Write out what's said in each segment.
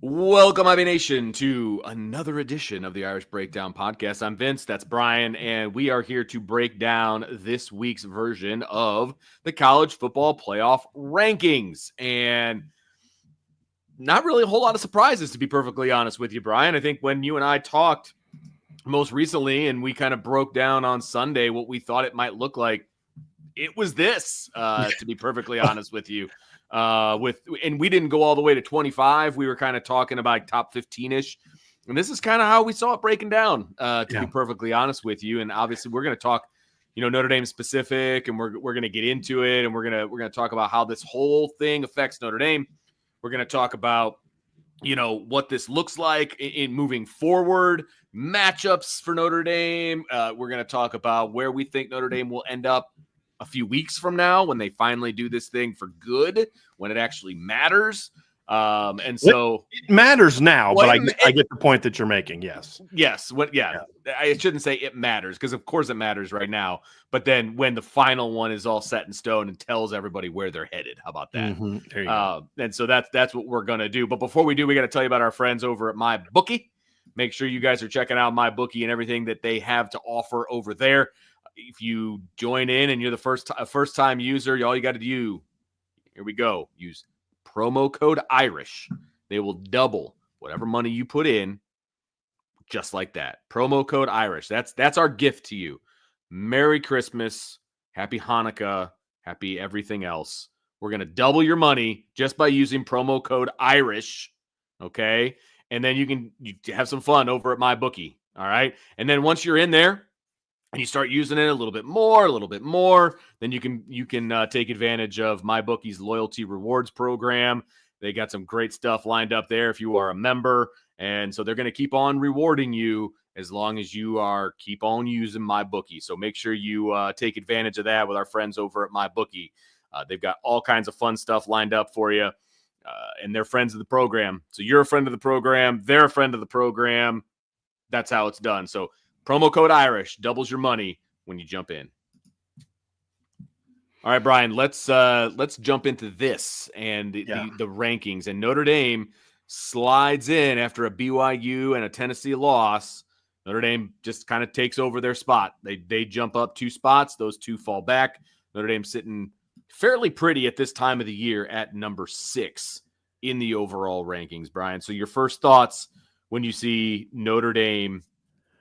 Welcome, IB Nation, to another edition of the Irish Breakdown Podcast. I'm Vince, that's Brian, and we are here to break down this week's version of the college football playoff rankings. And not really a whole lot of surprises, to be perfectly honest with you, Brian. I think when you and I talked most recently and we kind of broke down on Sunday what we thought it might look like, it was this, to be perfectly honest with you. And we didn't go all the way to 25. We were kind of talking about top 15-ish. And this is kind of how we saw it breaking down, to be perfectly honest with you. And obviously we're going to talk, Notre Dame specific, and we're going to get into it, and we're going to talk about how this whole thing affects Notre Dame. We're going to talk about, what this looks like in moving forward, matchups for Notre Dame. We're going to talk about where we think Notre Dame will end up a few weeks from now when they finally do this thing for good, when it actually matters. And so it matters now, but I get the point that you're making. Yes. I shouldn't say it matters, because of course it matters right now. But then when the final one is all set in stone and tells everybody where they're headed, how about that? Mm-hmm. There you go. And so that's what we're going to do. But before we do, we got to tell you about our friends over at MyBookie. Make sure you guys are checking out MyBookie and everything that they have to offer over there. If you join in and you're the first time user, all you got to do, here we go, use promo code Irish. They will double whatever money you put in, just like that. Promo code Irish. That's our gift to you. Merry Christmas, Happy Hanukkah, Happy everything else. We're going to double your money just by using promo code Irish, okay? And then you have some fun over at MyBookie, all right? And then once you're in there, and you start using it a little bit more, then you can take advantage of MyBookie's loyalty rewards program. They got some great stuff lined up there if you are a member. And so they're going to keep on rewarding you as long as you keep on using MyBookie. So make sure you take advantage of that with our friends over at MyBookie. They've got all kinds of fun stuff lined up for you. And they're friends of the program. So you're a friend of the program. They're a friend of the program. That's how it's done. So promo code Irish doubles your money when you jump in. All right, Brian, let's jump into this and the rankings. And Notre Dame slides in after a BYU and a Tennessee loss. Notre Dame just kind of takes over their spot. They jump up 2 spots. Those 2 fall back. Notre Dame sitting fairly pretty at this time of the year at number 6 in the overall rankings, Brian. So your first thoughts when you see Notre Dame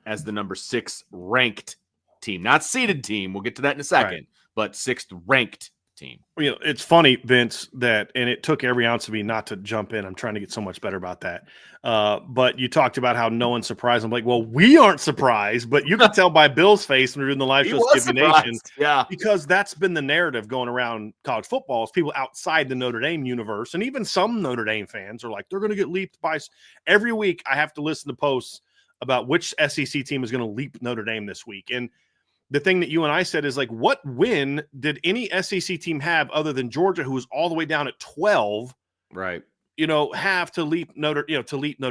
as the number 6 ranked team, not seeded team. We'll get to that in a second, right. But 6th ranked team. It's funny, Vince, and it took every ounce of me not to jump in. I'm trying to get so much better about that. But you talked about how no one's surprised. I'm like, well, we aren't surprised, but you can tell by Bill's face when we were in the live show, Skip Nation. Yeah. Because that's been the narrative going around college football is people outside the Notre Dame universe. And even some Notre Dame fans are like, they're going to get leaped by. Every week I have to listen to posts about which SEC team is going to leap Notre Dame this week. And the thing that you and I said is like, what win did any SEC team have other than Georgia, who was all the way down at 12, right? Have to leap Notre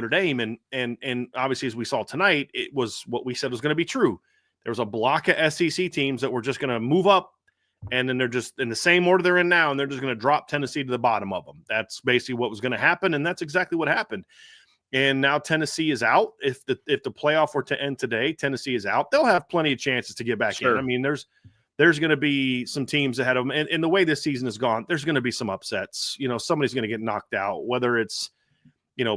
Dame. And obviously, as we saw tonight, it was what we said was going to be true. There was a block of SEC teams that were just going to move up, and then they're just in the same order they're in now, and they're just going to drop Tennessee to the bottom of them. That's basically what was going to happen, and that's exactly what happened. And now Tennessee is out. If the playoff were to end today, Tennessee is out. They'll have plenty of chances to get back in. I mean, there's going to be some teams ahead of them. And the way this season has gone, there's going to be some upsets. Somebody's going to get knocked out, whether it's,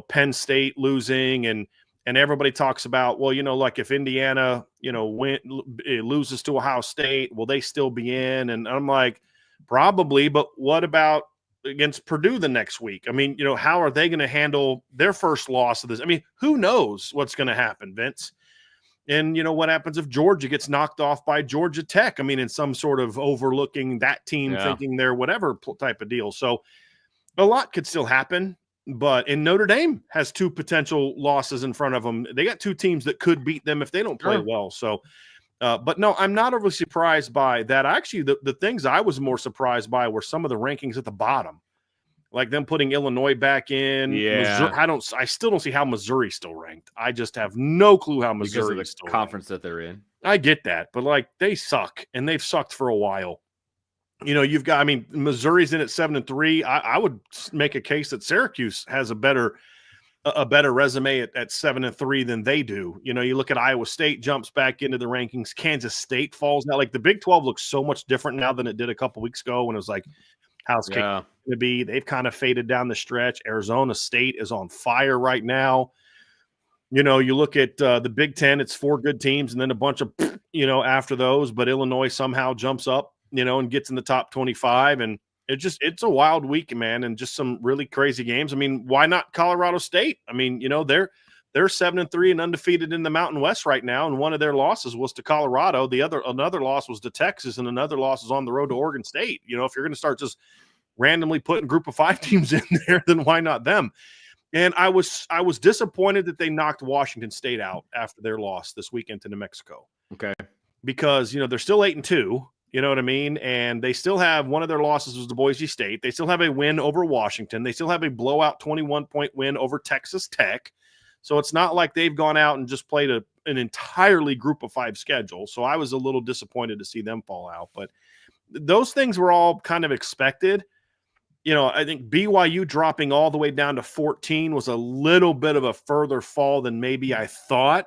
Penn State losing and everybody talks about, well, like if Indiana, loses to Ohio State, will they still be in? And I'm like, probably, but what about against Purdue the next week? I mean, how are they going to handle their first loss of this? I mean, who knows what's going to happen, Vince? And what happens if Georgia gets knocked off by Georgia Tech? I mean, in some sort of overlooking that team, thinking they're whatever type of deal. So a lot could still happen, and Notre Dame has 2 potential losses in front of them. They got 2 teams that could beat them if they don't play well. So, but no, I'm not overly surprised by that. Actually, the things I was more surprised by were some of the rankings at the bottom, like them putting Illinois back in. Yeah, Missouri, I still don't see how Missouri's still ranked. I just have no clue how Missouri is still conference ranked. That they're in. I get that, but they suck, and they've sucked for a while. You've got. I mean, Missouri's in at 7-3. I would make a case that Syracuse has a better a better resume at 7-3 than they do. You know, you look at Iowa State jumps back into the rankings. Kansas State falls now. Like the Big 12 looks so much different now than it did a couple weeks ago when it was like, how's Kansas going to be? They've kind of faded down the stretch. Arizona State is on fire right now. You know, you look at the Big 10, it's 4 good teams and then a bunch of, after those. But Illinois somehow jumps up, and gets in the top 25. And it's a wild week, man, and just some really crazy games. I mean, why not Colorado State? I mean, they're 7-3 and undefeated in the Mountain West right now, and one of their losses was to Colorado. Another loss was to Texas, and another loss is on the road to Oregon State. If you're going to start just randomly putting group of 5 teams in there, then why not them? And I was disappointed that they knocked Washington State out after their loss this weekend to New Mexico. Okay, because they're still 8-2. You know what I mean? And they still have one of their losses was to Boise State. They still have a win over Washington. They still have a blowout 21-point win over Texas Tech. So it's not like they've gone out and just played an entirely group of 5 schedule. So I was a little disappointed to see them fall out. But those things were all kind of expected. I think BYU dropping all the way down to 14 was a little bit of a further fall than maybe I thought.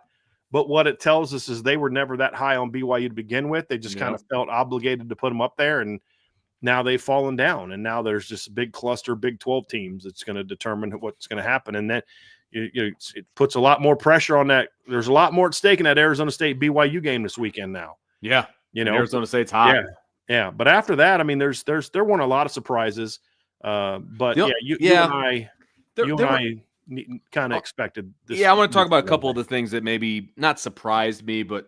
But what it tells us is they were never that high on BYU to begin with. They just kind of felt obligated to put them up there, and now they've fallen down. And now there's just a big cluster, Big 12 teams that's going to determine what's going to happen. And then it puts a lot more pressure on that. There's a lot more at stake in that Arizona State BYU game this weekend now. Yeah, Arizona State's hot. Yeah. But after that, I mean, there weren't a lot of surprises. But you and I kind of expected this. Yeah, I want to talk about a couple of the things that maybe not surprised me, but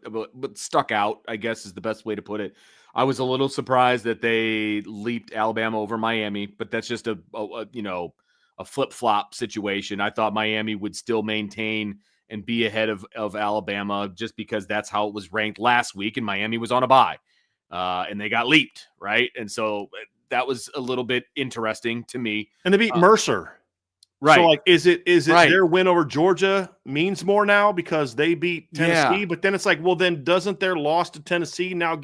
stuck out, I guess is the best way to put it. I was a little surprised that they leaped Alabama over Miami, but that's just a flip-flop situation. I thought Miami would still maintain and be ahead of Alabama just because that's how it was ranked last week, and Miami was on a bye, and they got leaped, right? And so that was a little bit interesting to me. And they beat Mercer. Right. So, like, is it right. their win over Georgia means more now because they beat Tennessee? Yeah. But then it's like, well, then doesn't their loss to Tennessee now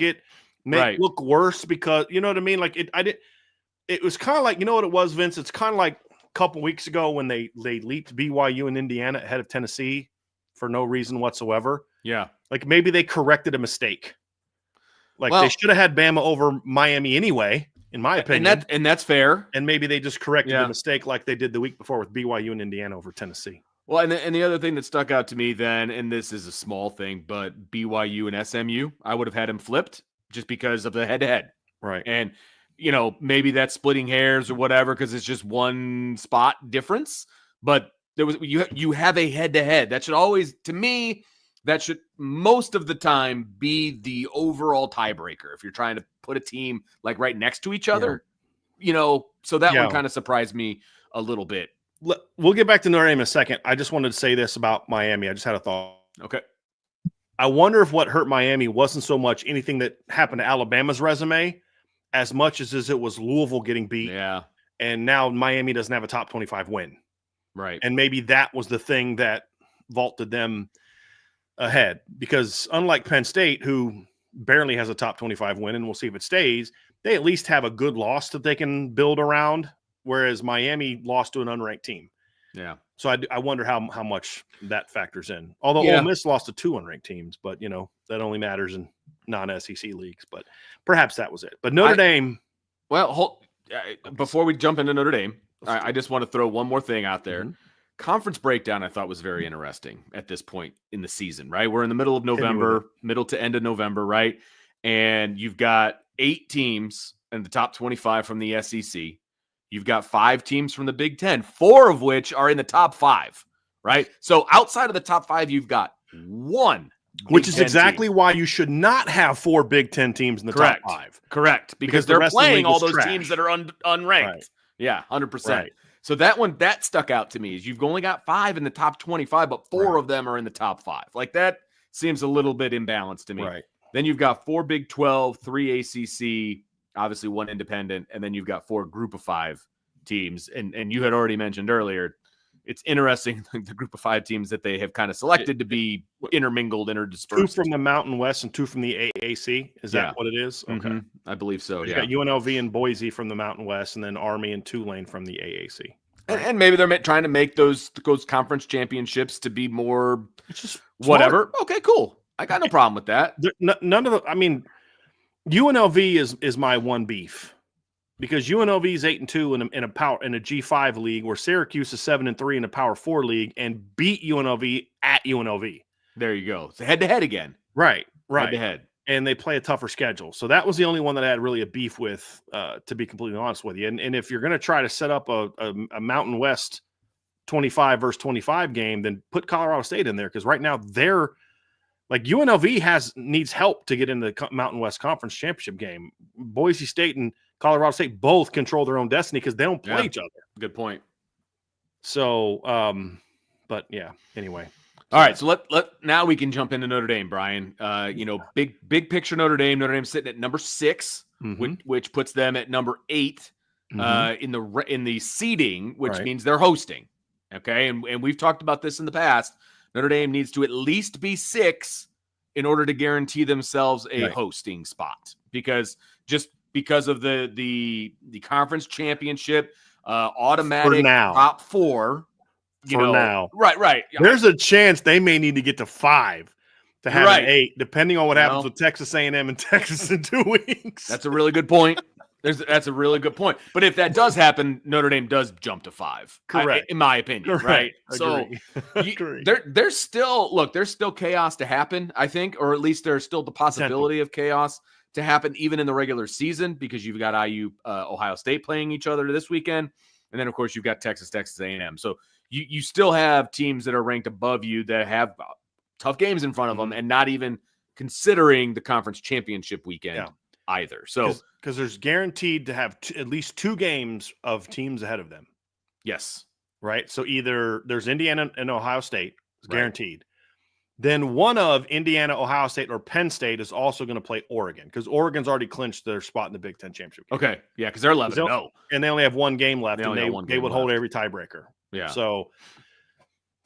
look worse because, you know what I mean? Like, it was kind of like, you know what it was, Vince? It's kind of like a couple weeks ago when they leaped BYU and Indiana ahead of Tennessee for no reason whatsoever. Yeah. Like, maybe they corrected a mistake. Like, they should have had Bama over Miami anyway, in my opinion. And that's fair. And maybe they just corrected the mistake like they did the week before with BYU and Indiana over Tennessee. Well, and the other thing that stuck out to me then, and this is a small thing, but BYU and SMU, I would have had them flipped just because of the head-to-head. Right. And, maybe that's splitting hairs or whatever because it's just one spot difference. But there was you have a head-to-head. That should always, to me, that should most of the time be the overall tiebreaker. If you're trying to put a team like right next to each other, so that one kind of surprised me a little bit. We'll get back to Notre Dame in a second. I just wanted to say this about Miami. I just had a thought. Okay. I wonder if what hurt Miami wasn't so much anything that happened to Alabama's resume as much as it was Louisville getting beat. Yeah. And now Miami doesn't have a top 25 win. Right. And maybe that was the thing that vaulted them ahead, because unlike Penn State, who barely has a top 25 win, and we'll see if it stays, they at least have a good loss that they can build around, whereas Miami lost to an unranked team. Yeah. So I wonder how much that factors in. Although Ole Miss lost to 2 unranked teams, but, that only matters in non-SEC leagues. But perhaps that was it. But Notre Dame. Well, before we jump into Notre Dame, I just want to throw one more thing out there. Mm-hmm. Conference breakdown I thought was very interesting at this point in the season, right? We're in the middle of November, middle to end of November, right? And you've got 8 teams in the top 25 from the SEC. You've got 5 teams from the Big 10, 4 of which are in the top 5, right? So outside of the top 5, you've got 1. Which is exactly why you should not have 4 Big 10 teams in the top 5. Correct. Because they're playing all those teams that are unranked. Right. Yeah, 100%. Right. So that stuck out to me is you've only got 5 in the top 25, but 4 of them are in the top 5. Like that seems a little bit imbalanced to me. Right. Then you've got 4 Big 12, 3 ACC, obviously 1 independent, and then you've got 4 group of 5 teams. And you had already mentioned earlier, it's interesting the group of 5 teams that they have kind of selected to be intermingled, interdispersed. 2 from the Mountain West and 2 from the AAC. Is that what it is? Okay. Mm-hmm. I believe so. You got UNLV and Boise from the Mountain West, and then Army and Tulane from the AAC. And maybe they're trying to make those conference championships to be more It's just whatever. Smart. Okay, cool. I got no problem with that. None of the. I mean, UNLV is my one beef because UNLV is 8-2 in a G5 league, where Syracuse is 7-3 in a Power 4 league, and beat UNLV at UNLV. There you go. So head to head again. Right. Head to head. And they play a tougher schedule. So that was the only one that I had really a beef with, to be completely honest with you. And if you're going to try to set up a Mountain West 25 versus 25 game, then put Colorado State in there, because right now they're like UNLV needs help to get in the Mountain West Conference Championship game. Boise State and Colorado State both control their own destiny because they don't play each other. Good point. So, but yeah, anyway. All right, so now we can jump into Notre Dame, Brian. Big picture Notre Dame. Notre Dame sitting at number 6, which puts them at number 8 in the seeding, which means they're hosting. Okay, and we've talked about this in the past. Notre Dame needs to at least be 6 in order to guarantee themselves a hosting spot, because of the conference championship, automatic top 4. Now. Right. There's a chance they may need to get to 5 to have an 8, depending on what happens with Texas A&M and Texas in 2 weeks. That's a really good point. That's a really good point. But if that does happen, Notre Dame does jump to 5. Correct. In my opinion. Right. So there's still chaos to happen, I think, or at least there's still the possibility of chaos to happen even in the regular season, because you've got IU, Ohio State playing each other this weekend. And then, of course, you've got Texas A&M. So you still have teams that are ranked above you that have tough games in front of them, and not even considering the conference championship weekend either. So because there's guaranteed to have at least 2 games of teams ahead of them. Yes. Right. So either there's Indiana and Ohio State, guaranteed. Then one of Indiana, Ohio State, or Penn State is also going to play Oregon, because Oregon's already clinched their spot in the Big Ten championship game. Okay. Yeah, because they're 11-0. And they only have 1 game left, and they would hold every tiebreaker. Yeah. So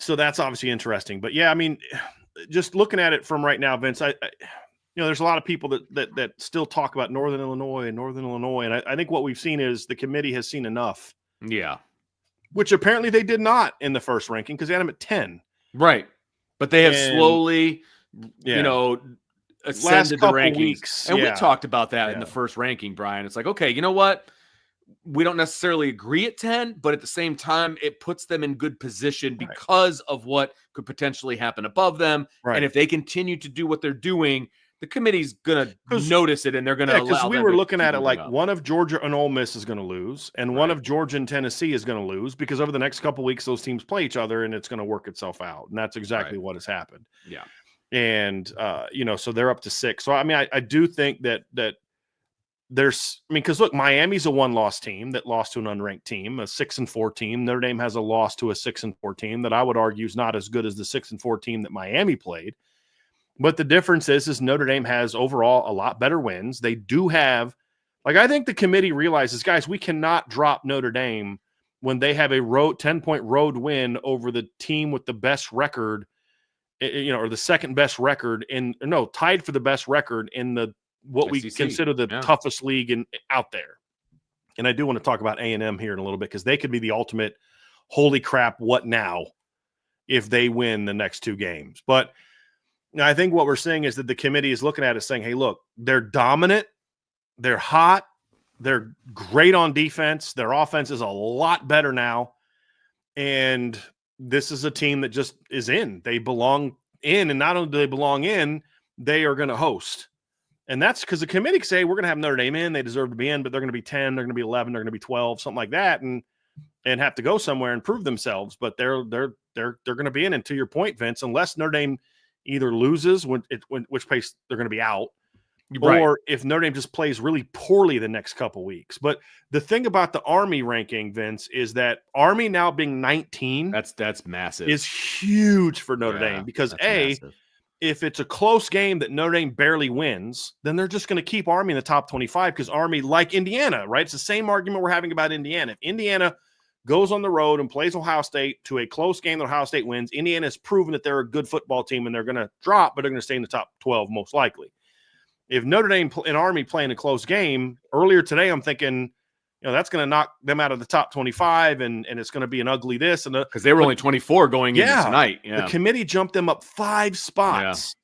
that's obviously interesting. But yeah, I mean, just looking at it from right now, Vince, I there's a lot of people that still talk about Northern Illinois. And I think what we've seen is the committee has seen enough. Yeah. Which apparently they did not in the first ranking, because they had them at 10. Right. But they have slowly, ascended the rankings. Weeks, and we talked about that in the first ranking, Brian. It's like, okay, you know what? We don't necessarily agree at 10, but at the same time, it puts them in good position because of what could potentially happen above them. Right. And if they continue to do what they're doing, the committee's going to notice it, and they're going to allow them. Because we were looking at it like one of Georgia and Ole Miss is going to lose, and one of Georgia and Tennessee is going to lose, because over the next couple of weeks, those teams play each other, and it's going to work itself out. And that's exactly what has happened. Yeah. And, so they're up to 6. So, I mean, I do think that there's, because look, Miami's a 1-loss team that lost to an unranked team, a 6-4 team. Notre Dame has a loss to a 6-4 team that I would argue is not as good as the 6-4 team that Miami played. But the difference is Notre Dame has overall a lot better wins. They do have, I think the committee realizes, guys, we cannot drop Notre Dame when they have a 10-point road win over the team with the best record, or the second best record tied for the best record in what we consider the toughest league out there. And I do want to talk about A&M here in a little bit, because they could be the ultimate holy crap, what now, if they win the next 2 games. But I think what we're seeing is that the committee is looking at it saying, hey, look, they're dominant, they're hot, they're great on defense, their offense is a lot better now, and this is a team that just is in. They belong in, and not only do they belong in, they are going to host. And that's because the committee can say, we're going to have Notre Dame in, they deserve to be in, but they're going to be 10, they're going to be 11, they're going to be 12, something like that, and have to go somewhere and prove themselves. But they're going to be in. And to your point, Vince, unless Notre Dame either loses, which place they're going to be out, or if Notre Dame just plays really poorly the next couple weeks. But the thing about the Army ranking, Vince, is that Army now being 19, that's massive, is huge for Notre Dame, because if it's a close game that Notre Dame barely wins, then they're just going to keep Army in the top 25, because Army, like Indiana, right? It's the same argument we're having about Indiana. If Indiana goes on the road and plays Ohio State to a close game that Ohio State wins, Indiana has proven that they're a good football team, and they're going to drop, but they're going to stay in the top 12 most likely. If Notre Dame and Army play in a close game, earlier today I'm thinking, that's going to knock them out of the top 25, and it's going to be an ugly this. And because they were only 24 going into tonight. Yeah. The committee jumped them up 5 spots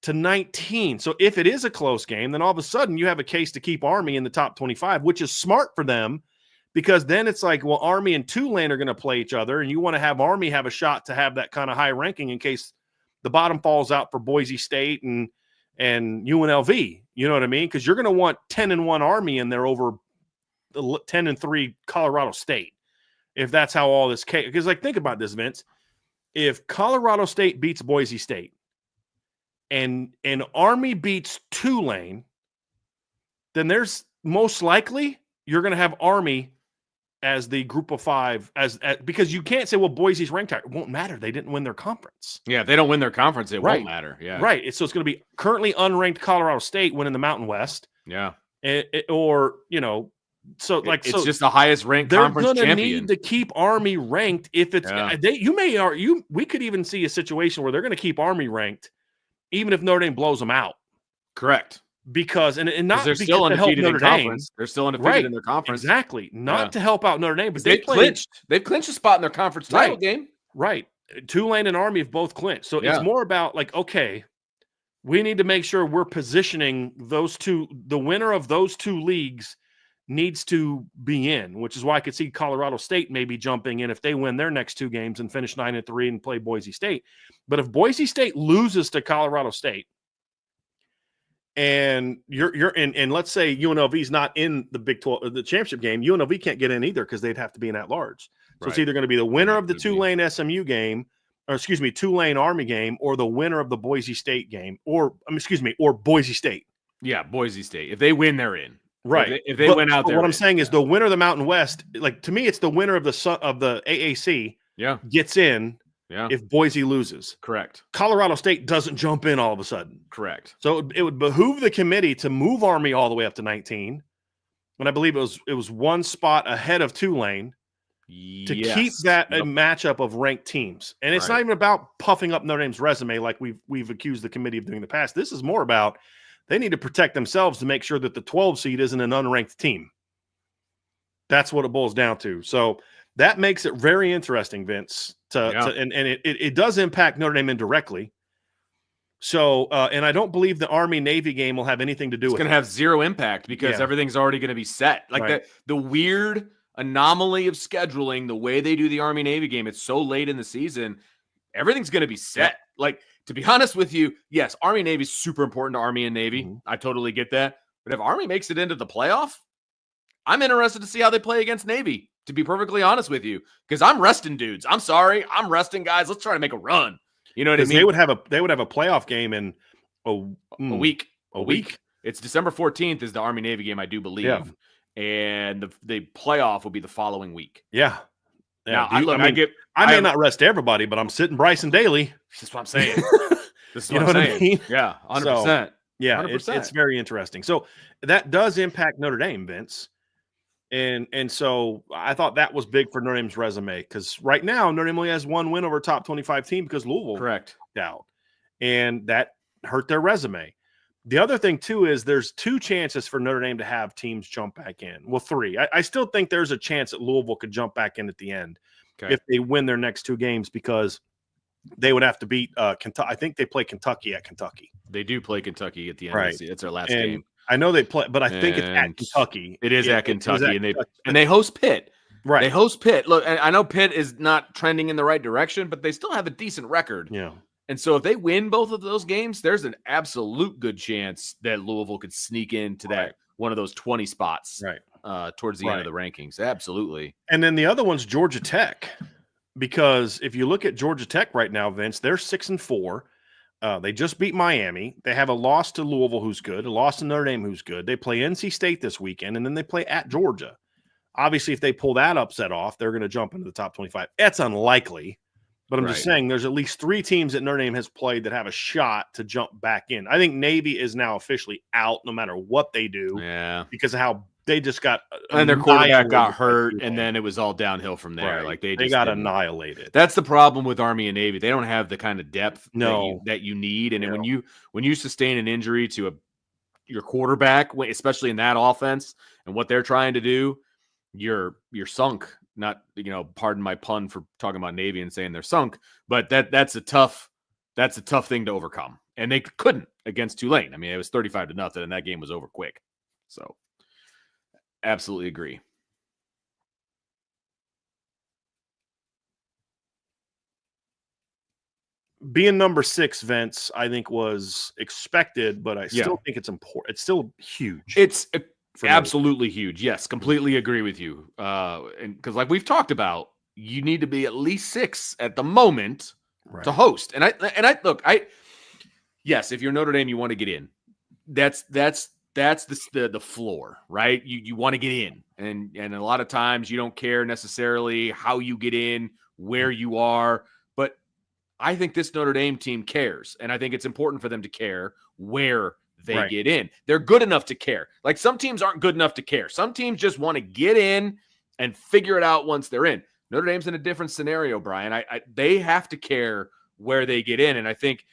to 19. So if it is a close game, then all of a sudden you have a case to keep Army in the top 25, which is smart for them, because then it's like, well, Army and Tulane are going to play each other, and you want to have Army have a shot to have that kind of high ranking in case the bottom falls out for Boise State and UNLV. You know what I mean? Because you're going to want 10-1 Army in there over the 10-3 Colorado State, if that's how all this case. Because think about this, Vince. If Colorado State beats Boise State and Army beats Tulane, then there's most likely you're going to have Army as the group of 5, as because you can't say, well, Boise's ranked higher. It won't matter. They didn't win their conference. Yeah, if they don't win their conference, it won't matter. Yeah, right. So it's going to be currently unranked Colorado State winning the Mountain West. Yeah, or so it's just the highest ranked conference champion. They're going to need to keep Army ranked. If it's we could even see a situation where they're going to keep Army ranked, even if Notre Dame blows them out. Correct. Because and not they're because still to help undefeated Notre in Dame. conference. They're still undefeated in their conference. Exactly. Not to help out Notre Dame, but they've clinched. They've clinched a spot in their conference title game. Right. Tulane and Army have both clinched. So it's more about okay, we need to make sure we're positioning those two. The winner of those 2 leagues needs to be in, which is why I could see Colorado State maybe jumping in if they win their next 2 games and finish 9-3 and play Boise State. But if Boise State loses to Colorado State, and and let's say UNLV's not in the Big 12, the championship game, UNLV can't get in either because they'd have to be in at large. So it's either going to be the winner of the Tulane SMU game, or Tulane Army game, or the winner of the Boise State game, or Boise State. Yeah, Boise State. If they win, they're in. Right. If they win out there. What I'm saying is the winner of the Mountain West, to me, it's the winner of the AAC gets in. Yeah. If Boise loses. Correct. Colorado State doesn't jump in all of a sudden. Correct. So it would behoove the committee to move Army all the way up to 19. And I believe it was 1 spot ahead of Tulane to keep that a matchup of ranked teams. And it's not even about puffing up Notre Dame's resume like we've accused the committee of doing in the past. This is more about they need to protect themselves to make sure that the 12 seed isn't an unranked team. That's what it boils down to. So that makes it very interesting, Vince. And it does impact Notre Dame indirectly. So, and I don't believe the Army-Navy game will have anything to do with it. It's going to have 0 impact because everything's already going to be set. The weird anomaly of scheduling, the way they do the Army-Navy game, it's so late in the season, everything's going to be set. To be honest with you, yes, Army-Navy is super important to Army and Navy. Mm-hmm. I totally get that. But if Army makes it into the playoff, I'm interested to see how they play against Navy, to be perfectly honest with you, because I'm resting dudes. I'm sorry. I'm resting guys. Let's try to make a run. You know what I mean? They would have a playoff game in a week. A week. It's December 14th is the Army-Navy game, I do believe. Yeah. And the playoff will be the following week. Yeah. Now, I may not rest everybody, but I'm sitting Bryson Daly. That's what I'm saying. This is what I'm saying. I mean? Yeah, 100%. So, yeah, 100%. It's very interesting. So that does impact Notre Dame, Vince. And so I thought that was big for Notre Dame's resume, because right now Notre Dame only has 1 win over a top 25 team because Louisville correct out, and that hurt their resume. The other thing too is there's 2 chances for Notre Dame to have teams jump back in. Well, 3. I still think there's a chance that Louisville could jump back in at the end if they win their next 2 games, because they would have to beat Kentucky. I think they play Kentucky at Kentucky. They do play Kentucky at the end. Right. It's their last game. I know they play, but I think it's at Kentucky. It is at Kentucky, and they host Pitt. Right. They host Pitt. Look, I know Pitt is not trending in the right direction, but they still have a decent record. Yeah. And so if they win both of those games, there's an absolute good chance that Louisville could sneak into that one of those 20 spots towards the end of the rankings. Absolutely. And then the other one's Georgia Tech, because if you look at Georgia Tech right now, Vince, they're 6-4. They just beat Miami. They have a loss to Louisville, who's good, a loss to Notre Dame, who's good. They play NC State this weekend, and then they play at Georgia. Obviously, if they pull that upset off, they're going to jump into the top 25. That's unlikely, but I'm just saying there's at least 3 teams that Notre Dame has played that have a shot to jump back in. I think Navy is now officially out no matter what they do, because of how they just got and their quarterback got hurt, and then it was all downhill from there. Right. Like they got annihilated. That's the problem with Army and Navy. They don't have the kind of depth that you need. And when you sustain an injury to your quarterback, especially in that offense and what they're trying to do, you're sunk. Not, pardon my pun for talking about Navy and saying they're sunk, but that's a tough thing to overcome. And they couldn't against Tulane. I mean, it was 35-0 and that game was over quick. So absolutely agree. Being number 6, Vince, I think was expected, but I still think it's important. It's still huge. It's absolutely huge. Yes, completely agree with you. And because like we've talked about, you need to be at least 6 at the moment to host. And I look, yes, if you're Notre Dame, you want to get in. That's the floor, right? You want to get in, and a lot of times you don't care necessarily how you get in, where you are, but I think this Notre Dame team cares, and I think it's important for them to care where they get in. They're good enough to care. Like some teams aren't good enough to care. Some teams just want to get in and figure it out once they're in. Notre Dame's in a different scenario, Brian. They have to care where they get in, and I think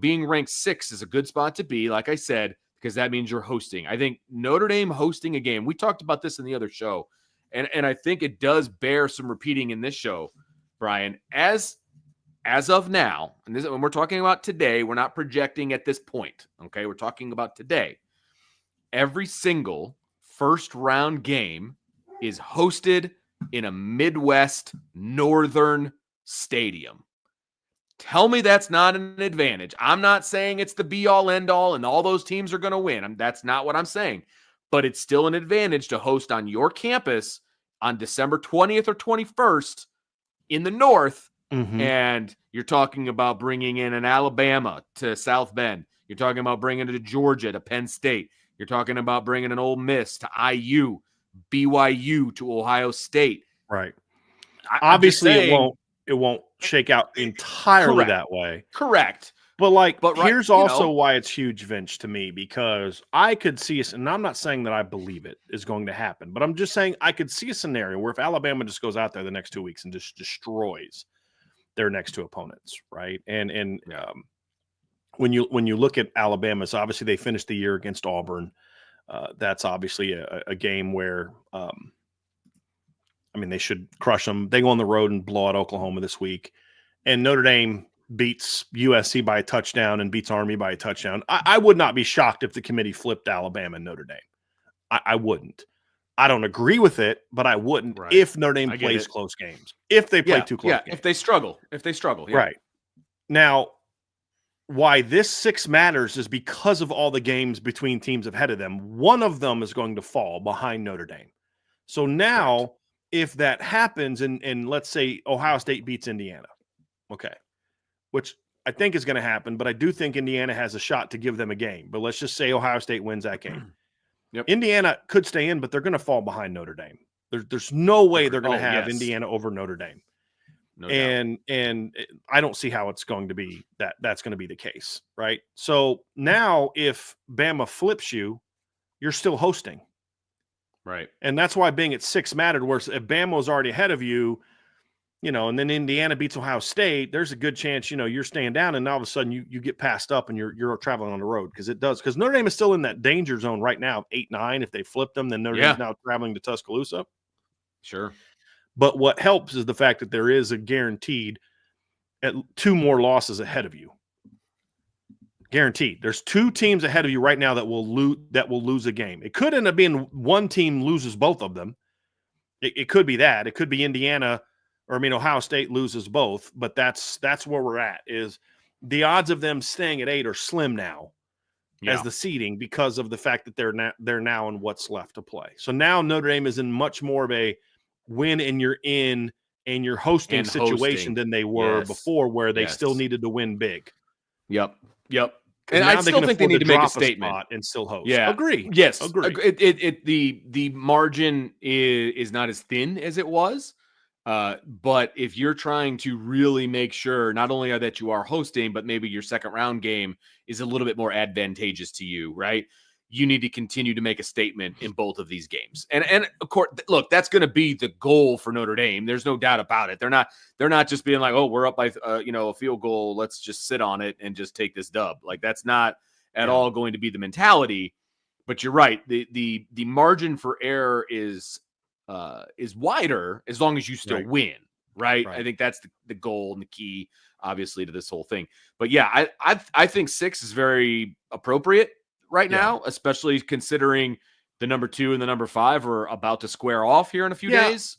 being ranked 6 is a good spot to be. Like I said, because that means you're hosting. I think Notre Dame hosting a game. We talked about this in the other show, and I think it does bear some repeating in this show, Brian. As of now, and this, when we're talking about today, we're not projecting at this point, okay? We're talking about today. Every single first round game is hosted in a Midwest northern stadium. Tell me that's not an advantage. I'm not saying it's the be-all, end-all, and all those teams are going to win. That's not what I'm saying. But it's still an advantage to host on your campus on December 20th or 21st in the north. And you're talking about bringing in an Alabama to South Bend. You're talking about bringing it to Georgia, to Penn State. You're talking about bringing an Ole Miss to IU, BYU to Ohio State. Right. Obviously, it won't shake out entirely that way. Correct. But here's also why it's huge, Vince, to me, because I could see us, and I'm not saying that I believe it is going to happen, but I'm just saying I could see a scenario where if Alabama just goes out there the next 2 weeks and just destroys their next 2 opponents, right? And when you look at Alabama, so obviously they finished the year against Auburn. That's obviously a game where, they should crush them. They go on the road and blow out Oklahoma this week. And Notre Dame beats USC by a touchdown and beats Army by a touchdown. I would not be shocked if the committee flipped Alabama and Notre Dame. I wouldn't. I don't agree with it, but I wouldn't if Notre Dame plays close games. If they play 2 close games. If they struggle. Right. Now, why this 6 matters is because of all the games between teams ahead of them. One of them is going to fall behind Notre Dame. So now, if that happens, and let's say Ohio State beats Indiana, okay, which I think is going to happen, but I do think Indiana has a shot to give them a game. But let's just say Ohio State wins that game. Indiana could stay in, but they're going to fall behind Notre Dame. There's no way they're going to have Indiana over Notre Dame. No and I don't see how it's going to be that's going to be the case, right? So now if Bama flips you, you're still hosting. Right. And that's why being at 6 mattered, where if Bama was already ahead of you, and then Indiana beats Ohio State, there's a good chance, you're staying down, and all of a sudden you get passed up and you're traveling on the road, because Notre Dame is still in that danger zone right now of 8-9. If they flip them, then Notre Dame's now traveling to Tuscaloosa. Sure. But what helps is the fact that there is a guaranteed 2 more losses ahead of you. Guaranteed. There's 2 teams ahead of you right now that will lose a game. It could end up being one team loses both of them. It could be that. It could be Indiana. Ohio State loses both, but that's where we're at. Is the odds of them staying at 8 are slim now as the seeding, because of the fact that they're now in what's left to play. So now Notre Dame is in much more of a win and you're in and you're hosting situation than they were before, where they still needed to win big. Yep. And I still think they need to make a statement and still host. Yeah. Agree. Yes. Agree. The margin is not as thin as it was. But if you're trying to really make sure not only that you are hosting, but maybe your second round game is a little bit more advantageous to you, right? You need to continue to make a statement in both of these games. And of course, look, that's going to be the goal for Notre Dame. There's no doubt about it. They're not just being like, oh, we're up by a field goal, let's just sit on it and just take this dub. Like, that's not at all going to be the mentality. But you're right. The margin for error is is wider as long as you still win, right? I think that's the goal and the key, obviously, to this whole thing. But yeah, I think 6 is very appropriate right now, especially considering the number 2 and the number 5 are about to square off here in a few days.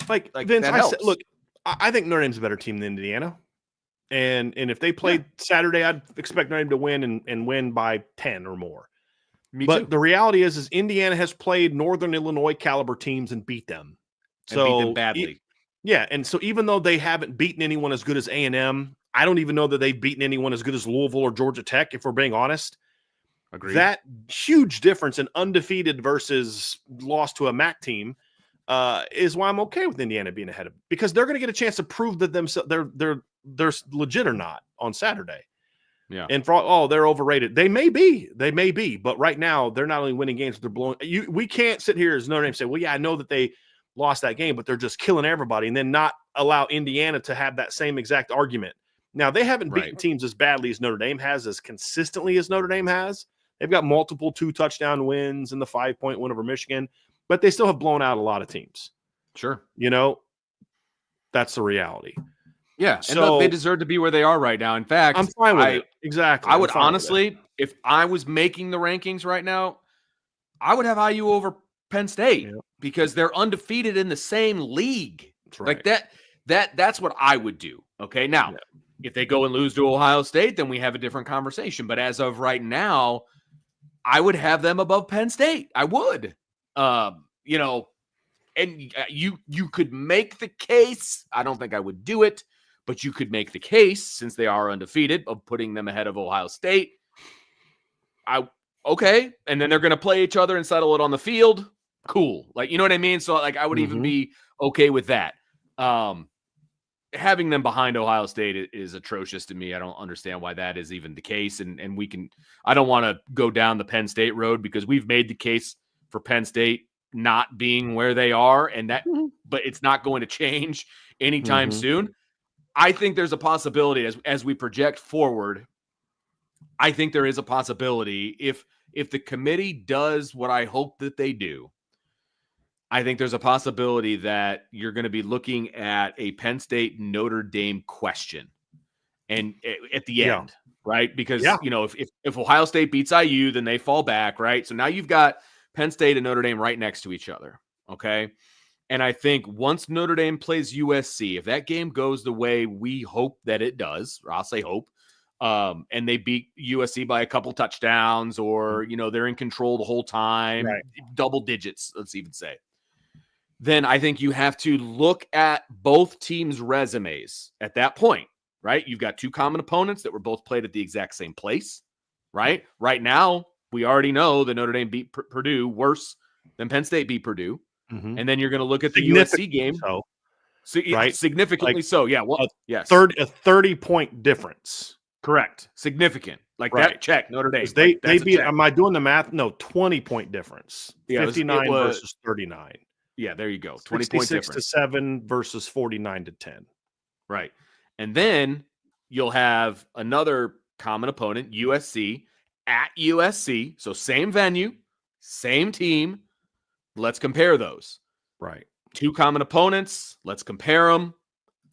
Like Vince, look, I think Notre Dame's a better team than Indiana. And if they played Saturday, I'd expect Notre Dame to win and win by 10 or more. But the reality is Indiana has played Northern Illinois caliber teams and beat them. And beat them badly. And so even though they haven't beaten anyone as good as A&M, I don't even know that they've beaten anyone as good as Louisville or Georgia Tech, if we're being honest. Agreed. That huge difference in undefeated versus lost to a MAC team is why I'm okay with Indiana being ahead of them, because they're going to get a chance to prove that themselves they're legit or not on Saturday. Yeah. And they're overrated. They may be, but right now they're not only winning games, but they're blowing. We can't sit here as Notre Dame and say, well, yeah, I know that they lost that game, but they're just killing everybody, and then not allow Indiana to have that same exact argument. Now, they haven't beaten teams as badly as Notre Dame has, as consistently as Notre Dame has. They've got multiple 2-touchdown wins and the 5-point win over Michigan, but they still have blown out a lot of teams. Sure. That's the reality. Yeah, so, and look, they deserve to be where they are right now. In fact, I'm fine with it. Exactly. I would honestly, if I was making the rankings right now, I would have IU over Penn State because they're undefeated in the same league. Like that's what I would do. Okay, now if they go and lose to Ohio State, then we have a different conversation. But as of right now, I would have them above Penn State. I would, and you could make the case. I don't think I would do it. But you could make the case, since they are undefeated, of putting them ahead of Ohio State. Okay. And then they're going to play each other and settle it on the field. Cool. Like, you know what I mean? So, like, I would even be okay with that. Having them behind Ohio State is atrocious to me. I don't understand why that is even the case. And I don't want to go down the Penn State road, because we've made the case for Penn State not being where they are, but it's not going to change anytime soon. I think there's a possibility as we project forward. I think there is a possibility if the committee does what I hope that they do. I think there's a possibility that you're going to be looking at a Penn State Notre Dame question, and at the end, right? Because if Ohio State beats IU, then they fall back, right? So now you've got Penn State and Notre Dame right next to each other, okay? And I think once Notre Dame plays USC, if that game goes the way we hope that it does, or I'll say hope, and they beat USC by a couple touchdowns, or, they're in control the whole time, double digits, let's even say, then I think you have to look at both teams' resumes at that point, right? You've got two common opponents that were both played at the exact same place, right? Right now, we already know that Notre Dame beat Purdue worse than Penn State beat Purdue. And then you're going to look at the USC game. Significantly so. Yeah. Well, yes. A 30-point difference. Correct. Significant. Like that. Check. Notre Dame. They beat, am I doing the math? No, 20-point difference. 59 versus 39. Yeah, there you go. 20-point difference. 66-7 versus 49-10. Right. And then you'll have another common opponent, USC, at USC. So same venue, same team. Let's compare those. Right. Two common opponents. Let's compare them.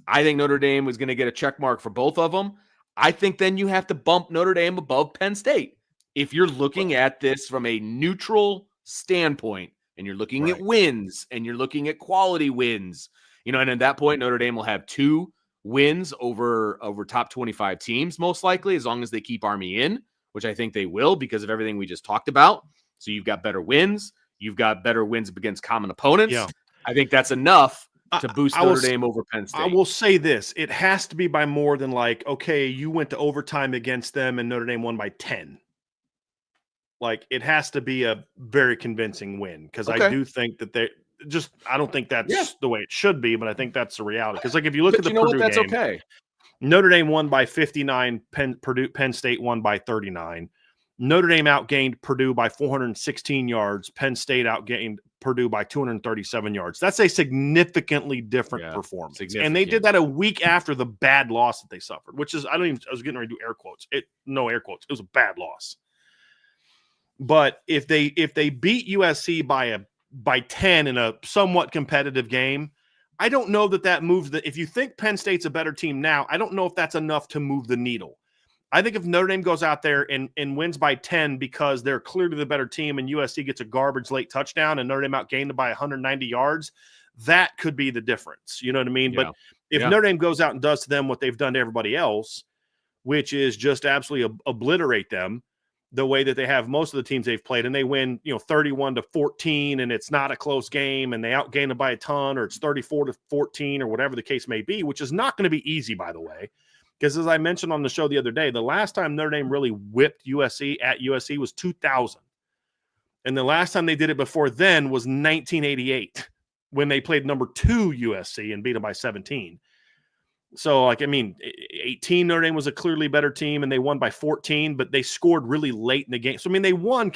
I think Notre Dame was going to get a check mark for both of them. I think then you have to bump Notre Dame above Penn State. If you're looking at this from a neutral standpoint, and you're looking at wins, and you're looking at quality wins, and at that point, Notre Dame will have 2 wins over top 25 teams, most likely, as long as they keep Army in, which I think they will because of everything we just talked about. So you've got better wins. You've got better wins against common opponents. Yeah. I think that's enough to boost Notre Dame over Penn State. I will say this. It has to be by more than okay, you went to overtime against them and Notre Dame won by 10. It has to be a very convincing win, because I do think that I don't think that's the way it should be, but I think that's the reality. Because if you look at the Purdue game, okay. Notre Dame won by 59, Penn State won by 39. Notre Dame outgained Purdue by 416 yards. Penn State outgained Purdue by 237 yards. That's a significantly different performance. And they did that a week after the bad loss that they suffered, which is, I was getting ready to do air quotes. No air quotes. It was a bad loss. But if they beat USC by by 10 in a somewhat competitive game. I don't know that moves if you think Penn State's a better team now, I don't know if that's enough to move the needle. I think if Notre Dame goes out there and wins by 10 because they're clearly the better team and USC gets a garbage late touchdown and Notre Dame outgained them by 190 yards, that could be the difference. You know what I mean? Yeah. But if Notre Dame goes out and does to them what they've done to everybody else, which is just absolutely obliterate them the way that they have most of the teams they've played, and they win, 31-14, and it's not a close game, and they outgain them by a ton, or it's 34-14, or whatever the case may be, which is not going to be easy, by the way. Because as I mentioned on the show the other day, the last time Notre Dame really whipped USC at USC was 2000. And the last time they did it before then was 1988 when they played number 2 USC and beat them by 17. So, 18 Notre Dame was a clearly better team, and they won by 14, but they scored really late in the game. So, they won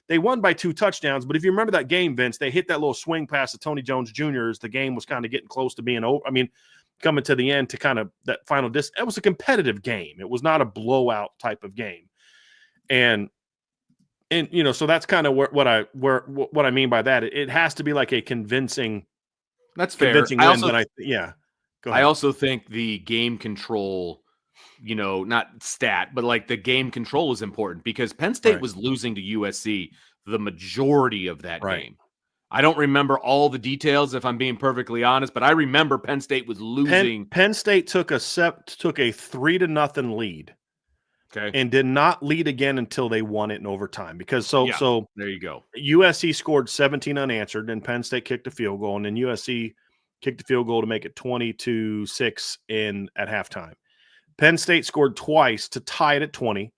they won by 2 touchdowns. But if you remember that game, Vince, they hit that little swing pass to Tony Jones Jr. as the game was kind of getting close to being over. Coming to the end to kind of that final it was a competitive game. It was not a blowout type of game. And so that's kind of what I mean by that. It has to be like a convincing. That's fair. Convincing win, but I also think the game control, not stat, but like the game control is important because Penn State was losing to USC the majority of that game. I don't remember all the details, if I'm being perfectly honest, but I remember Penn State was losing. Penn State took a 3-0 lead, and did not lead again until they won it in overtime. Because so there you go. USC scored 17 unanswered, and Penn State kicked a field goal, and then USC kicked a field goal to make it 20-6 at halftime. Penn State scored twice to tie it at 20.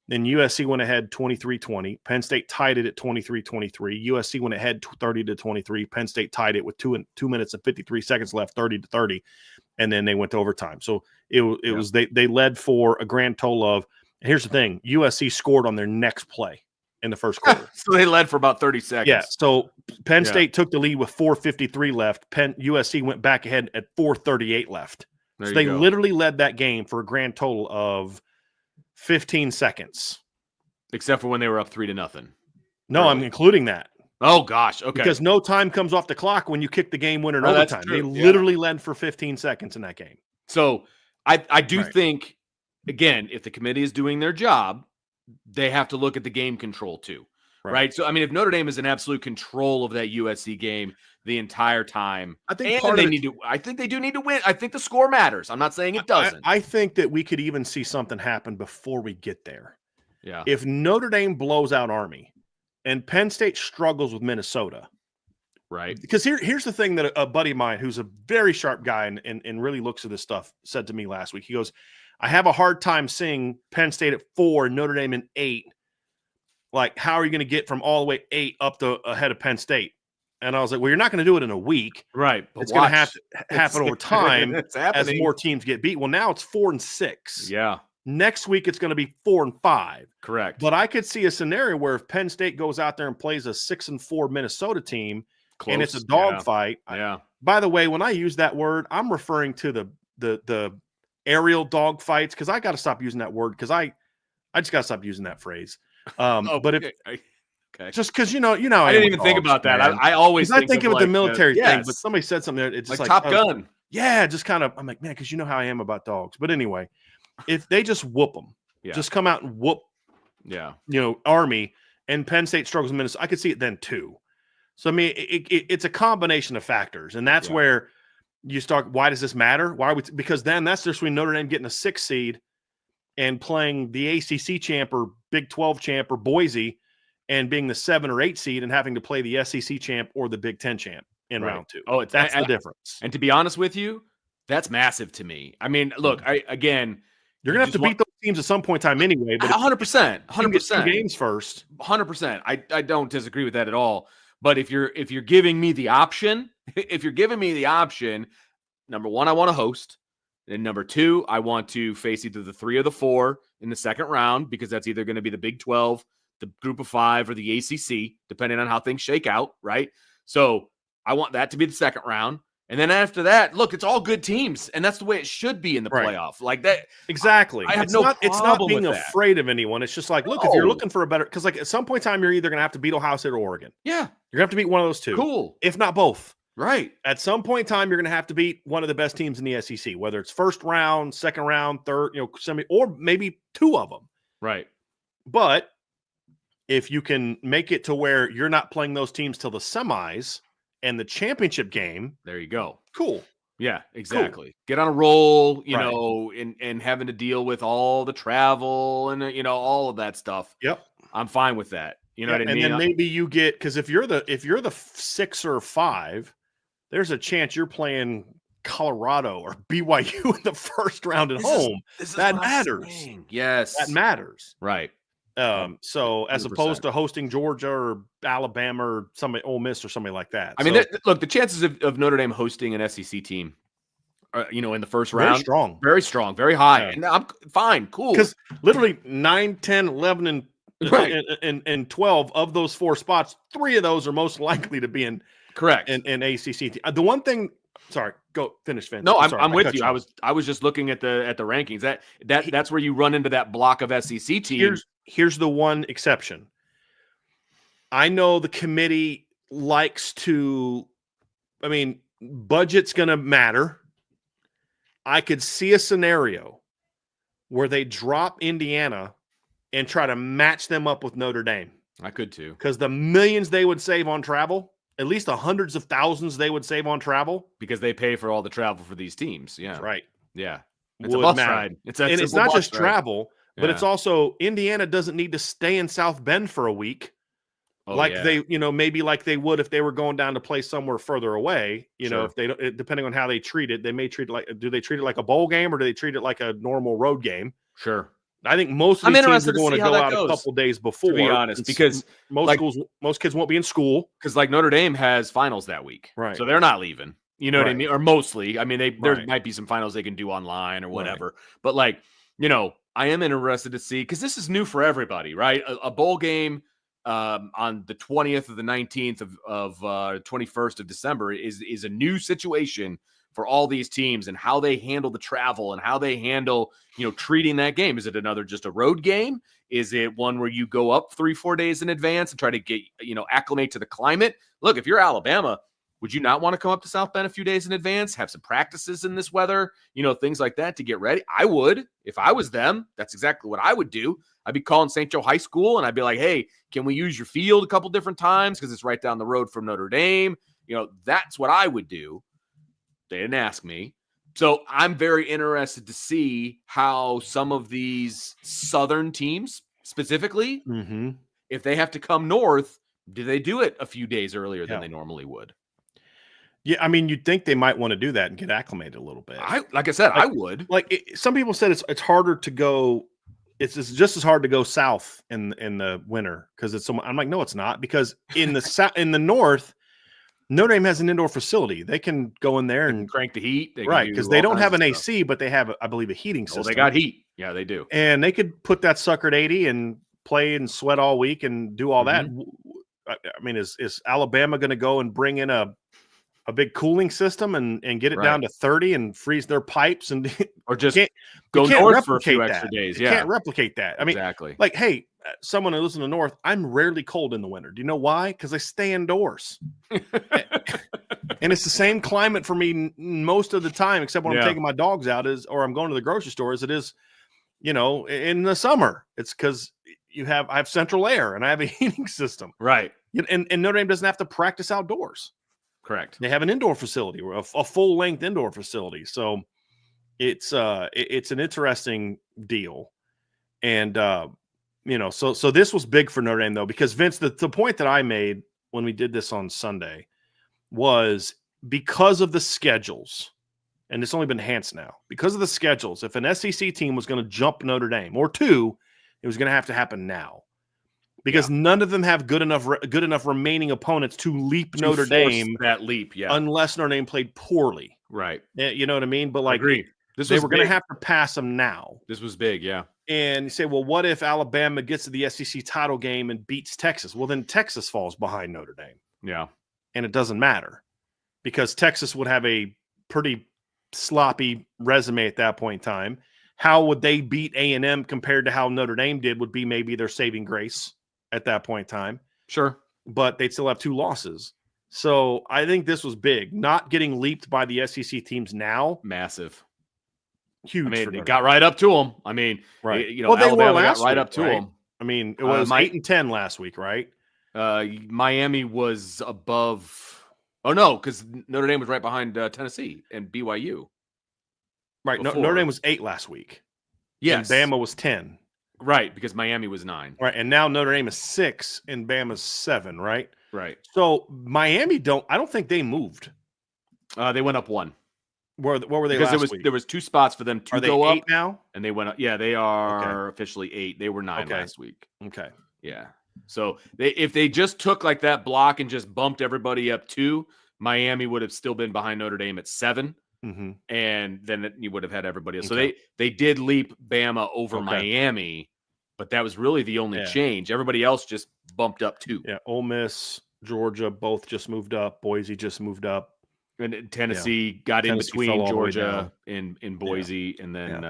Then USC went ahead 23-20. Penn State tied it at 23-23. USC went ahead 30-23. Penn State tied it with 2 minutes and 53 seconds left, 30-30, and then they went to overtime. So it was they led for a grand total of. And here's the thing: USC scored on their next play in the first quarter. So they led for about 30 seconds. Yeah. So Penn State took the lead with 4:53 left. USC went back ahead at 4:38 left. So they literally led that game for a grand total of 15 seconds. Except for when they were up 3-0. No, I'm including that. Oh, gosh. Okay. Because no time comes off the clock when you kick the game winner in overtime. They literally led for 15 seconds in that game. So I do think, again, if the committee is doing their job, they have to look at the game control too. Right. So, if Notre Dame is in absolute control of that USC game the entire time, I think they do need to win. I think the score matters. I'm not saying it doesn't. I think that we could even see something happen before we get there. Yeah. If Notre Dame blows out Army and Penn State struggles with Minnesota, right? Because here's the thing that a buddy of mine who's a very sharp guy and really looks at this stuff said to me last week. He goes, I have a hard time seeing Penn State at 4 and Notre Dame in 8. Like, how are you going to get from all the way 8 up to ahead of Penn State? And I was like, well, you're not going to do it in a week. Right. It's going to have to happen over time as more teams get beat. Well, now it's 4 and 6. Yeah. Next week, it's going to be 4 and 5. Correct. But I could see a scenario where if Penn State goes out there and plays a 6-4 Minnesota team, and it's a dogfight. Yeah. By the way, when I use that word, I'm referring to the aerial dogfights, because I got to stop using that word, because I just got to stop using that phrase. But if just because I didn't even think about that. I always think of the military thing, but somebody said something there. It's like Top Gun. Yeah, just kind of. I'm like, man, because you know how I am about dogs. But anyway, if they just whoop them, just come out and whoop, Army, and Penn State struggles in Minnesota, I could see it then too. So it's a combination of factors, and that's where you start. Why does this matter? Why are we? Because then that's just between Notre Dame getting a 6 seed and playing the ACC champ or Big 12 champ or Boise, and being the 7 or 8 seed and having to play the SEC champ or the Big 10 champ in round 2. Oh, that's the difference. And to be honest with you, that's massive to me. Look, you're going to have to beat those teams at some point in time anyway. But 100%, 100%. 2 games first. 100%. I don't disagree with that at all. But if you're giving me the option, number one, I want to host. And number 2, I want to face either the 3 or the 4 in the second round, because that's either going to be the Big 12, the Group of 5, or the ACC, depending on how things shake out, right? So I want that to be the second round. And then after that, look, it's all good teams, and that's the way it should be in the playoff. Like that, exactly. I have it's no not problem being with afraid of anyone. It's just like, look, if you're looking for a better, because like at some point in time, you're either gonna have to beat Ohio State or Oregon. Yeah, you're gonna have to beat one of those two. Cool, if not both. Right. At some point in time, you're gonna have to beat one of the best teams in the SEC, whether it's first round, second round, third, semi, or maybe two of them. Right. But if you can make it to where you're not playing those teams till the semis and the championship game, there you go. Cool. Yeah, exactly. Cool. Get on a roll, and having to deal with all the travel and all of that stuff. Yep. I'm fine with that. You know what I mean? And then maybe you get, because if you're the 6 or 5, there's a chance you're playing Colorado or BYU in the first round at home. That matters. Yes. That matters. Right. So as 100%. Opposed to hosting Georgia or Alabama or somebody, Ole Miss or somebody like that. I mean, look, the chances of Notre Dame hosting an SEC team, in the first round, very strong, very high. Yeah. And I'm fine, cool. Because literally 9, 10, 11, and 12 of those 4 spots, 3 of those are most likely to be in ACC. The one thing, sorry, go finish, Vince. No, I'm with you. I was just looking at the rankings. That's where you run into that block of SEC teams. Here's the one exception. I know the committee likes to, budget's going to matter. I could see a scenario where they drop Indiana and try to match them up with Notre Dame. I could too. Because the millions they would save on travel, at least the hundreds of thousands they would save on travel. Because they pay for all the travel for these teams. Yeah. That's right. Yeah. It's a bus ride. It's not just travel. But it's also Indiana doesn't need to stay in South Bend for a week, maybe like they would if they were going down to play somewhere further away. If they don't, depending on how they treat it, they may treat it do they treat it like a bowl game or do they treat it like a normal road game? Sure. I think most of these teams are going to go out a couple days before. To be honest, because most kids won't be in school. Because like Notre Dame has finals that week, right? So they're not leaving. You know what I mean? Or mostly. I mean, there might be some finals they can do online or whatever. Right. But I am interested to see, because this is new for everybody, right? A bowl game on the 20th or the 19th of 21st of December is a new situation for all these teams and how they handle the travel and how they handle, treating that game. Is it just a road game? Is it one where you go up 3-4 days in advance and try to get, acclimate to the climate? Look, if you're Alabama, would you not want to come up to South Bend a few days in advance, have some practices in this weather, things like that to get ready? I would. If I was them, that's exactly what I would do. I'd be calling St. Joe High School and I'd be like, hey, can we use your field a couple different times because it's right down the road from Notre Dame? That's what I would do. They didn't ask me. So I'm very interested to see how some of these Southern teams specifically, if they have to come north, do they do it a few days earlier than they normally would? Yeah, you'd think they might want to do that and get acclimated a little bit. Like I said, I would. Some people said it's harder to go. It's just as hard to go south in the winter because it's so. I'm like, no, it's not, because in the in the north, Notre Dame has an indoor facility. They can go in there and crank the heat, right? Because they don't have an AC, but they have, I believe, a heating system. They got heat. Yeah, they do. And they could put that sucker at 80 and play and sweat all week and do all that. Is Alabama going to go and bring in a big cooling system and get it down to 30 and freeze their pipes and or just go north for a few extra days? You can't replicate that. Exactly. Like, hey, someone who lives in the north, I'm rarely cold in the winter. Do you know why? Because I stay indoors. And it's the same climate for me most of the time, except when I'm taking my dogs out or I'm going to the grocery store as it is, in the summer. It's because I have central air and I have a heating system. Right. And Notre Dame doesn't have to practice outdoors. Correct. They have an indoor facility, or a full length indoor facility. So it's an interesting deal. And, so this was big for Notre Dame though, because Vince, the point that I made when we did this on Sunday was because of the schedules, and it's only been enhanced now, because of the schedules, if an SEC team was going to jump Notre Dame or two, it was going to have to happen now. Because none of them have good enough remaining opponents to leap Notre Dame. That leap, unless Notre Dame played poorly, right? You know what I mean? But like, agreed. They were going to have to pass them now. This was big, yeah. And you say, well, what if Alabama gets to the SEC title game and beats Texas? Well, then Texas falls behind Notre Dame. Yeah, and it doesn't matter because Texas would have a pretty sloppy resume at that point in time. How would they beat A&M compared to how Notre Dame did would be maybe their saving grace at that point in time. Sure. But they'd still have 2 losses. So I think this was big. Not getting leaped by the SEC teams now. Massive. Huge. I mean, it got right up to them. I mean, right. You know, Alabama got right up to them. I mean, it was 8-10 last week, right? Miami was above. Oh, no, because Notre Dame was right behind Tennessee and BYU. Right. Notre Dame was 8 last week. Yes. And Bama was 10. Right, because Miami was 9. Right. And now Notre Dame is 6 and Bama's 7, right? Right. So Miami I don't think they moved. They went up 1. What were they because last week? There was 2 spots for them to go up now? And they went up. Yeah, they are officially 8. They were 9 last week. Okay. Yeah. So if they just took like that block and just bumped everybody up 2, Miami would have still been behind Notre Dame at 7. Mm-hmm. And then you would have had everybody else. So they did leap Bama over Miami, but that was really the only change. Everybody else just bumped up 2. Yeah, Ole Miss, Georgia, both just moved up. Boise just moved up. And Tennessee got in between Georgia and Boise, and then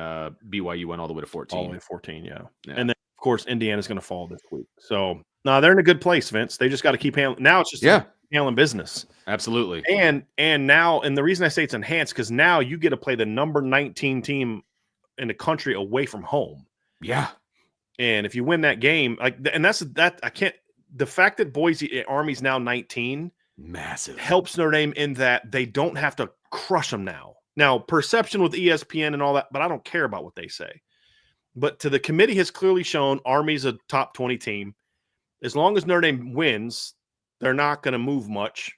BYU went all the way to 14. All the way to 14, yeah. And then, of course, Indiana's going to fall this week. So, no, they're in a good place, Vince. They just got to keep handling. Now it's just handling business. Absolutely. And now, and the reason I say it's enhanced, because now you get to play the number 19 team in the country away from home. Yeah. And if you win that game, the fact that Boise Army's now 19 massive helps Notre Dame in that they don't have to crush them now. Now, perception with ESPN and all that, but I don't care about what they say. But to the committee has clearly shown Army's a top 20 team. As long as Notre Dame wins, they're not going to move much.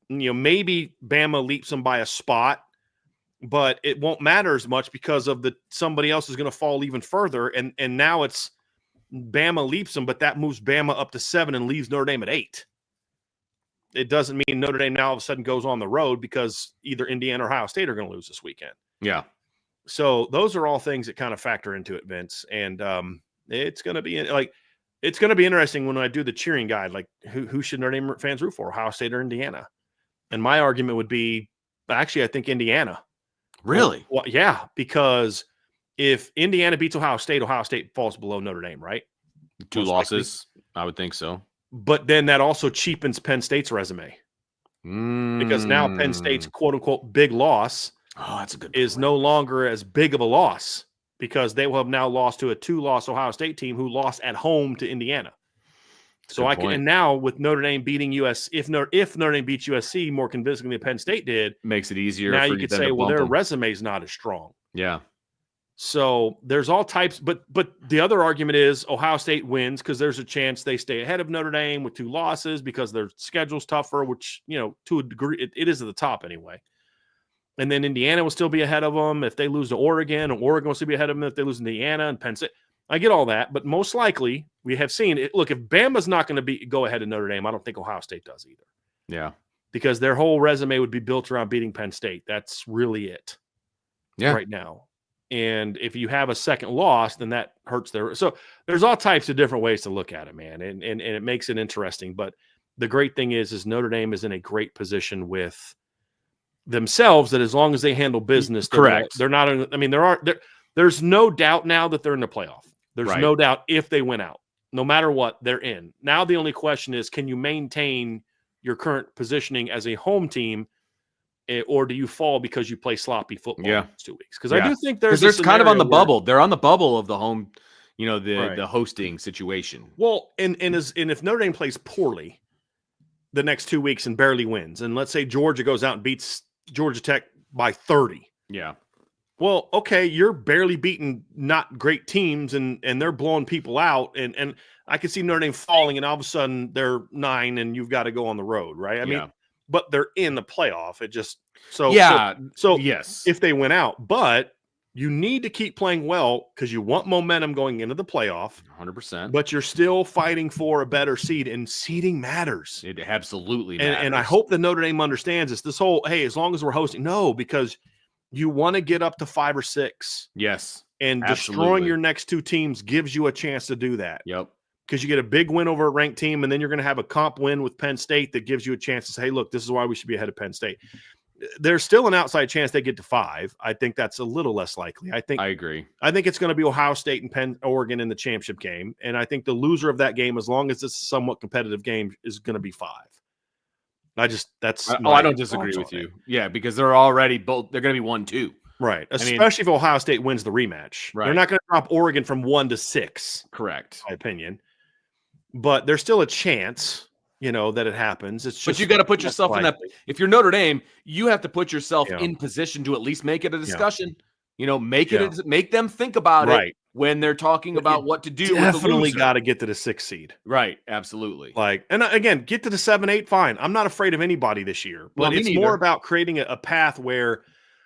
Maybe Bama leaps them by a spot, but it won't matter as much because of somebody else is going to fall even further. And now it's Bama leaps them, but that moves Bama up to 7 and leaves Notre Dame at 8. It doesn't mean Notre Dame now all of a sudden goes on the road because either Indiana or Ohio State are going to lose this weekend. Yeah. So those are all things that kind of factor into it, Vince. And it's going to be interesting when I do the cheering guide. Like, who should Notre Dame fans root for, Ohio State or Indiana? And my argument would be, actually, I think Indiana. Really? Well, yeah, because if Indiana beats Ohio State falls below Notre Dame, right? 2 losses, I would think so. But then that also cheapens Penn State's resume. Because now Penn State's quote-unquote big loss that's a good is no longer as big of a loss because they will have now lost to a 2-loss Ohio State team who lost at home to Indiana. So and now with Notre Dame beating if Notre Dame beats USC more convincingly than Penn State did, makes it easier. Now you could say, well, their resume is not as strong. Yeah. So there's all types, but the other argument is Ohio State wins because there's a chance they stay ahead of Notre Dame with 2 losses because their schedule's tougher, which, to a degree, it is at the top anyway. And then Indiana will still be ahead of them if they lose to Oregon, and Oregon will still be ahead of them if they lose to Indiana and Penn State. I get all that, but most likely we have seen it. Look, if Bama's not going to go ahead of Notre Dame, I don't think Ohio State does either. Yeah. Because their whole resume would be built around beating Penn State. That's really it right now. And if you have a second loss, then that hurts their – so there's all types of different ways to look at it, man, and it makes it interesting. But the great thing is Notre Dame is in a great position with themselves that as long as they handle business, they're not – I mean, there's no doubt now that they're in the playoff. There's no doubt if they win out. No matter what, they're in. Now the only question is, can you maintain your current positioning as a home team, or do you fall because you play sloppy football in 2 weeks? Because I do think there's kind of on the bubble. They're on the bubble of the home, the hosting situation. Well, and if Notre Dame plays poorly the next 2 weeks and barely wins, and let's say Georgia goes out and beats Georgia Tech by 30. Yeah. Well, okay, you're barely beating not great teams, and they're blowing people out, and I could see Notre Dame falling, and all of a sudden they're 9, and you've got to go on the road, right? I mean, but they're in the playoff. It just so yes, if they win out, but you need to keep playing well because you want momentum going into the playoff. 100%. But you're still fighting for a better seed, and seeding matters. It absolutely matters. And I hope that Notre Dame understands this whole, hey, as long as we're hosting, no, because you want to get up to 5 or 6. Yes. And destroying your next 2 teams gives you a chance to do that. Yep. because you get a big win over a ranked team, and then you're going to have a comp win with Penn State that gives you a chance to say, hey, look, this is why we should be ahead of Penn State. There's still an outside chance they get to 5. I think that's a little less likely. I agree. I think it's going to be Ohio State and Oregon in the championship game. And I think the loser of that game, as long as it's a somewhat competitive game, is going to be 5. I don't disagree with you. Yeah, because they're already both, they're going to be 1-2. Right. Especially if Ohio State wins the rematch. Right. They're not going to drop Oregon from 1 to 6. Correct. In my opinion. But there's still a chance, that it happens. It's just, but you got to put yourself in that. If you're Notre Dame, you have to put yourself in position to at least make it a discussion. Make them think about it when they're talking about what to do. Definitely got to get to the 6th seed. Right. Absolutely. And again, get to the 7-8. Fine. I'm not afraid of anybody this year, but it's more about creating a path where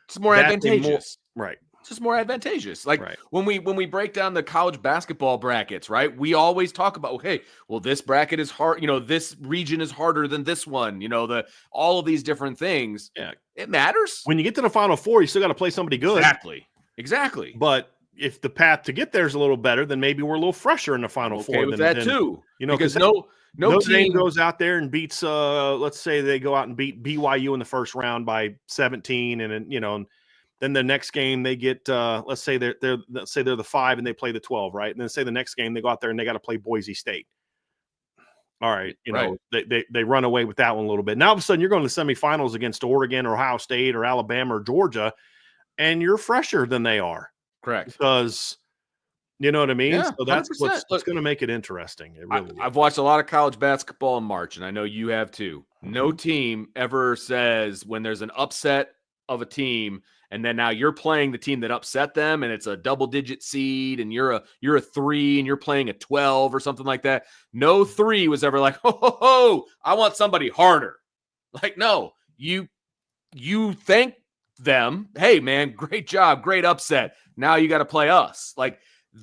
it's more advantageous. Right. It's just more advantageous. When we break down the college basketball brackets, right? We always talk about, okay, well, this bracket is hard. This region is harder than this one. All of these different things. Yeah, it matters. When you get to the Final Four, you still got to play somebody good. Exactly. But if the path to get there is a little better, then maybe we're a little fresher in the Final Four. With that too. Because no team goes out there and beats. Let's say they go out and beat BYU in the first round by 17, and then the next game they get, let's say they're the 5 and they play the 12, right? And then say the next game they go out there and they got to play Boise State. All right, they run away with that one a little bit. Now all of a sudden you're going to the semifinals against Oregon or Ohio State or Alabama or Georgia, and you're fresher than they are. Correct. Because you know what I mean? Yeah, so that's what's going to make it interesting. It really I've watched a lot of college basketball in March, and I know you have too. No team ever says when there's an upset of a team, and then now you're playing the team that upset them, and it's a double-digit seed, and you're a 3, and you're playing a 12 or something like that. No 3 was ever like, ho, I want somebody harder. No, you thank them. Hey, man, great job, great upset. Now you got to play us.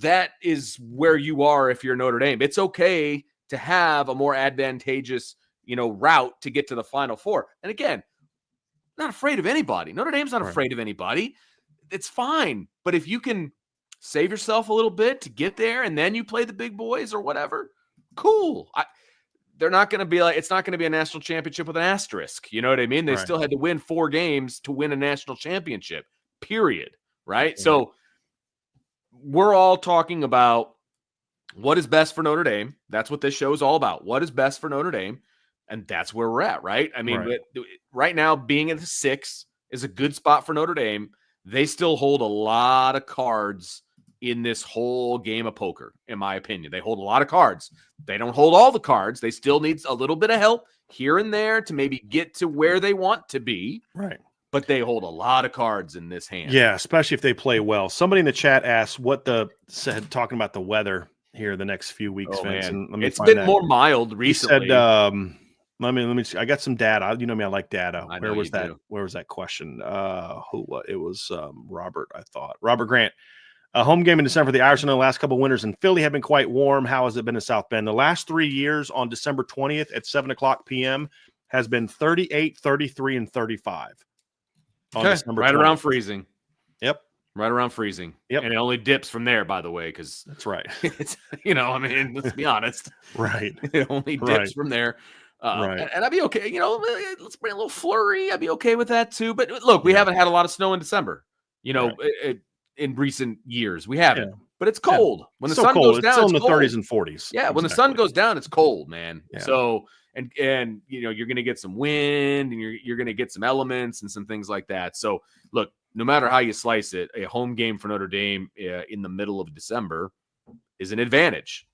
That is where you are if you're Notre Dame. It's okay to have a more advantageous, route to get to the Final Four. And again, not afraid of anybody. Notre Dame's not afraid of anybody. It's fine. But if you can save yourself a little bit to get there and then you play the big boys or whatever, cool. They're not going to be it's not going to be a national championship with an asterisk. You know what I mean? They still had to win 4 games to win a national championship, period. Right? Yeah. So we're all talking about what is best for Notre Dame. That's what this show is all about. What is best for Notre Dame? And that's where we're at, right? I mean, right now, being at the 6 is a good spot for Notre Dame. They still hold a lot of cards in this whole game of poker, in my opinion. They hold a lot of cards. They don't hold all the cards. They still need a little bit of help here and there to maybe get to where they want to be. Right. But they hold a lot of cards in this hand. Yeah, especially if they play well. Somebody in the chat asked talking about the weather here the next few weeks, Vince. Man. And it's been more mild recently. He said, let me see. I got some data. You know me, I like data. Where was that? Do. Where was that question? It was Robert, I thought. Robert Grant. A home game in December for the Irish in the last couple of winters in Philly have been quite warm. How has it been in South Bend? The last 3 years on December 20th at 7:00 p.m. has been 38, 33, and 35. On December 20th. Around freezing. Yep. Right around freezing. Yep. And it only dips from there, by the way, because that's right. It's let's be honest. Right. It only dips from there. Right. And I'd be okay. Let's bring a little flurry. I'd be okay with that too. But look, we haven't had a lot of snow in December. In recent years, we haven't. But it's cold when the sun goes down. It's in the 30s and 40s. Yeah, when the sun goes down, it's cold, man. Yeah. So and you're going to get some wind, and you're going to get some elements and some things like that. So look, no matter how you slice it, a home game for Notre Dame in the middle of December is an advantage.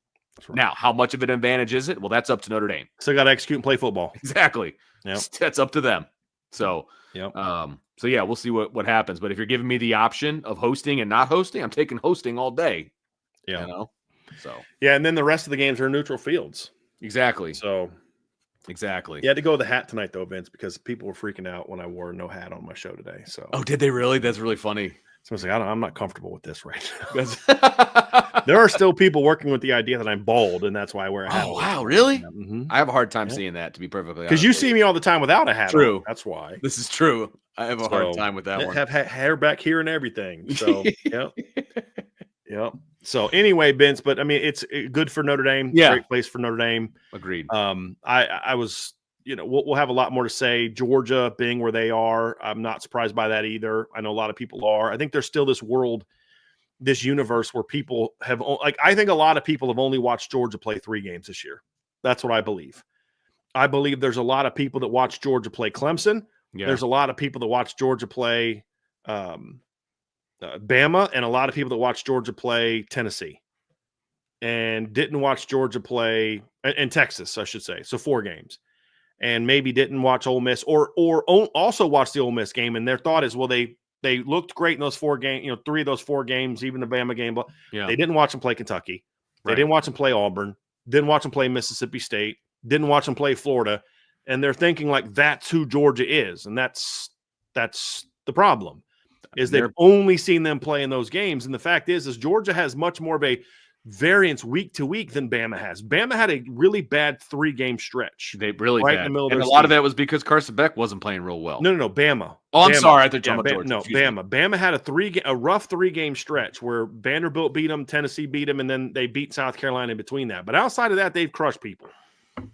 Right. Now, how much of an advantage is it? Well, that's up to Notre Dame. So got to execute and play football. Exactly. Yep. That's up to them. So, So yeah, we'll see what happens. But if you're giving me the option of hosting and not hosting, I'm taking hosting all day. Yeah. So yeah, and then the rest of the games are neutral fields. Exactly. So exactly. You had to go with the hat tonight though, Vince, because people were freaking out when I wore no hat on my show today. So did they really? That's really funny. So I was like, I'm not comfortable with this right now. There are still people working with the idea that I'm bald, and that's why I wear a hat. Oh, wow, really? Mm-hmm. I have a hard time seeing that, to be perfectly honest. Because you see me all the time without a hat. True. On. That's why. This is true. I have a hard time with that one. Have hair back here and everything. So, yep. So anyway, Vince, but I mean, it's good for Notre Dame. Yeah. Great place for Notre Dame. Agreed. I was, we'll have a lot more to say. Georgia being where they are, I'm not surprised by that either. I know a lot of people are. I think there's still this universe where people have, I think a lot of people have only watched Georgia play 3 games this year. That's what I believe. I believe there's a lot of people that watch Georgia play Clemson. Yeah. There's a lot of people that watch Georgia play Bama, and a lot of people that watch Georgia play Tennessee and didn't watch Georgia play and Texas, I should say. So 4 games, and maybe didn't watch Ole Miss or also watched the Ole Miss game. And their thought is, well, they looked great in those 4 games, 3 of those 4 games, even the Bama game, but they didn't watch them play Kentucky. They didn't watch them play Auburn, didn't watch them play Mississippi State, didn't watch them play Florida. And they're thinking like that's who Georgia is. And that's the problem. Is they've only seen them play in those games. And the fact is Georgia has much more of a variance week to week than Bama has. Bama had a really bad 3-game stretch. They really right bad. in the middle of and their a lot season. of that was because Carson Beck wasn't playing real well. No, Bama. Oh, I'm Bama. sorry. I thought you were talking about Georgia. No, Bama. Bama had a rough 3-game stretch where Vanderbilt beat them, Tennessee beat them, and then they beat South Carolina in between that. But outside of that, they've crushed people.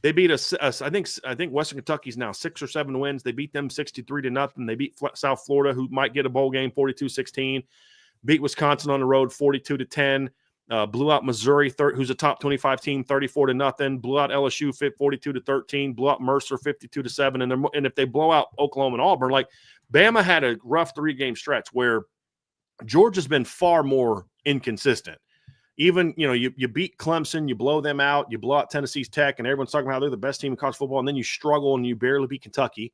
They beat us. I think Western Kentucky's now 6 or 7 wins. They beat them 63-0. They beat South Florida, who might get a bowl game, 42-16. Beat Wisconsin on the road, 42-10. Blew out Missouri, who's a top 25 team, 34-0. Blew out LSU, 42-13. Blew out Mercer, 52-7. And if they blow out Oklahoma and Auburn, like Bama had a rough 3-game stretch where Georgia's been far more inconsistent. Even, you beat Clemson, you blow them out, you blow out Tennessee's Tech, and everyone's talking about how they're the best team in college football, and then you struggle and you barely beat Kentucky.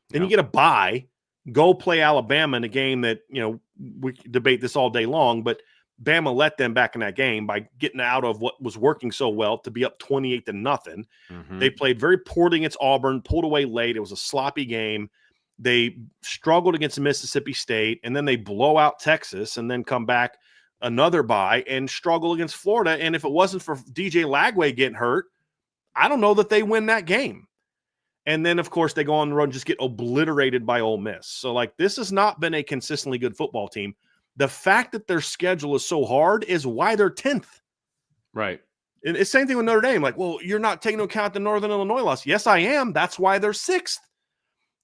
Then you get a bye, go play Alabama in a game that, we debate this all day long, but Bama let them back in that game by getting out of what was working so well to be up 28-0. Mm-hmm. They played very poorly against Auburn, pulled away late. It was a sloppy game. They struggled against Mississippi State, and then they blow out Texas and then come back another bye and struggle against Florida. And if it wasn't for DJ Lagway getting hurt, I don't know that they win that game. And then, of course, they go on the road and just get obliterated by Ole Miss. So, this has not been a consistently good football team. The fact that their schedule is so hard is why they're 10th. Right. And it's the same thing with Notre Dame. You're not taking into account the Northern Illinois loss. Yes, I am. That's why they're 6th.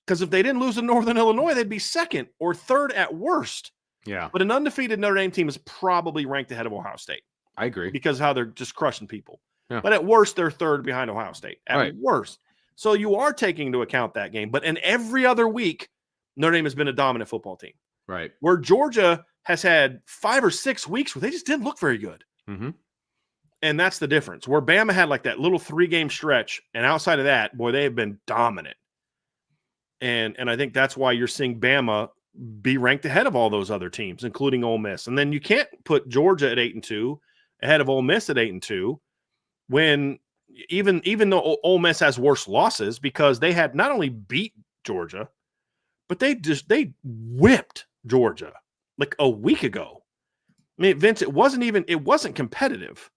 Because if they didn't lose to Northern Illinois, they'd be 2nd or 3rd at worst. Yeah. But an undefeated Notre Dame team is probably ranked ahead of Ohio State. I agree. Because of how they're just crushing people. Yeah. But at worst, they're 3rd behind Ohio State. At worst. So you are taking into account that game. But in every other week, Notre Dame has been a dominant football team. Right. Where Georgia has had 5 or 6 weeks where they just didn't look very good. Mm-hmm. And that's the difference. Where Bama had that little 3-game stretch. And outside of that, boy, they have been dominant. And I think that's why you're seeing Bama be ranked ahead of all those other teams, including Ole Miss. And then you can't put Georgia at 8-2 ahead of Ole Miss at 8-2 when even though Ole Miss has worse losses because they had not only beat Georgia, but they whipped Georgia a week ago. I mean, Vince, it wasn't competitive,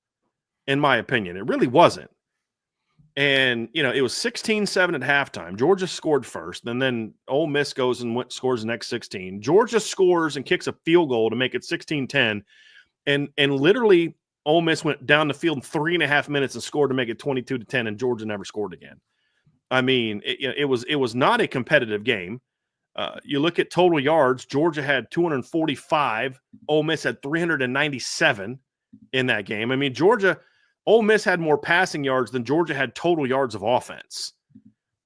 in my opinion. It really wasn't. And, it was 16-7 at halftime. Georgia scored first, and then Ole Miss goes and scores the next 16. Georgia scores and kicks a field goal to make it 16-10. And literally, Ole Miss went down the field in 3.5 minutes and scored to make it 22-10, and Georgia never scored again. I mean, it was not a competitive game. You look at total yards, Georgia had 245. Ole Miss had 397 in that game. I mean, Ole Miss had more passing yards than Georgia had total yards of offense.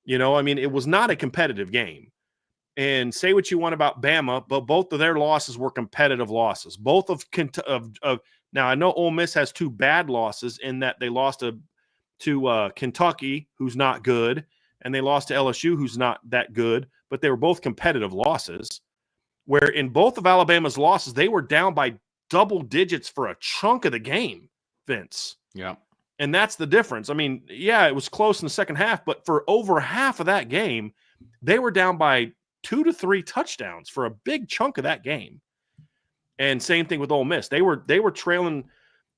It was not a competitive game. And say what you want about Bama, but both of their losses were competitive losses. Both of now I know Ole Miss has 2 bad losses in that they lost to Kentucky, who's not good, and they lost to LSU, who's not that good, but they were both competitive losses. Where in both of Alabama's losses, they were down by double digits for a chunk of the game, Vince. Yeah. And that's the difference. I mean, yeah, it was close in the second half, but for over half of that game, they were down by 2 to 3 touchdowns for a big chunk of that game. And same thing with Ole Miss. They were trailing,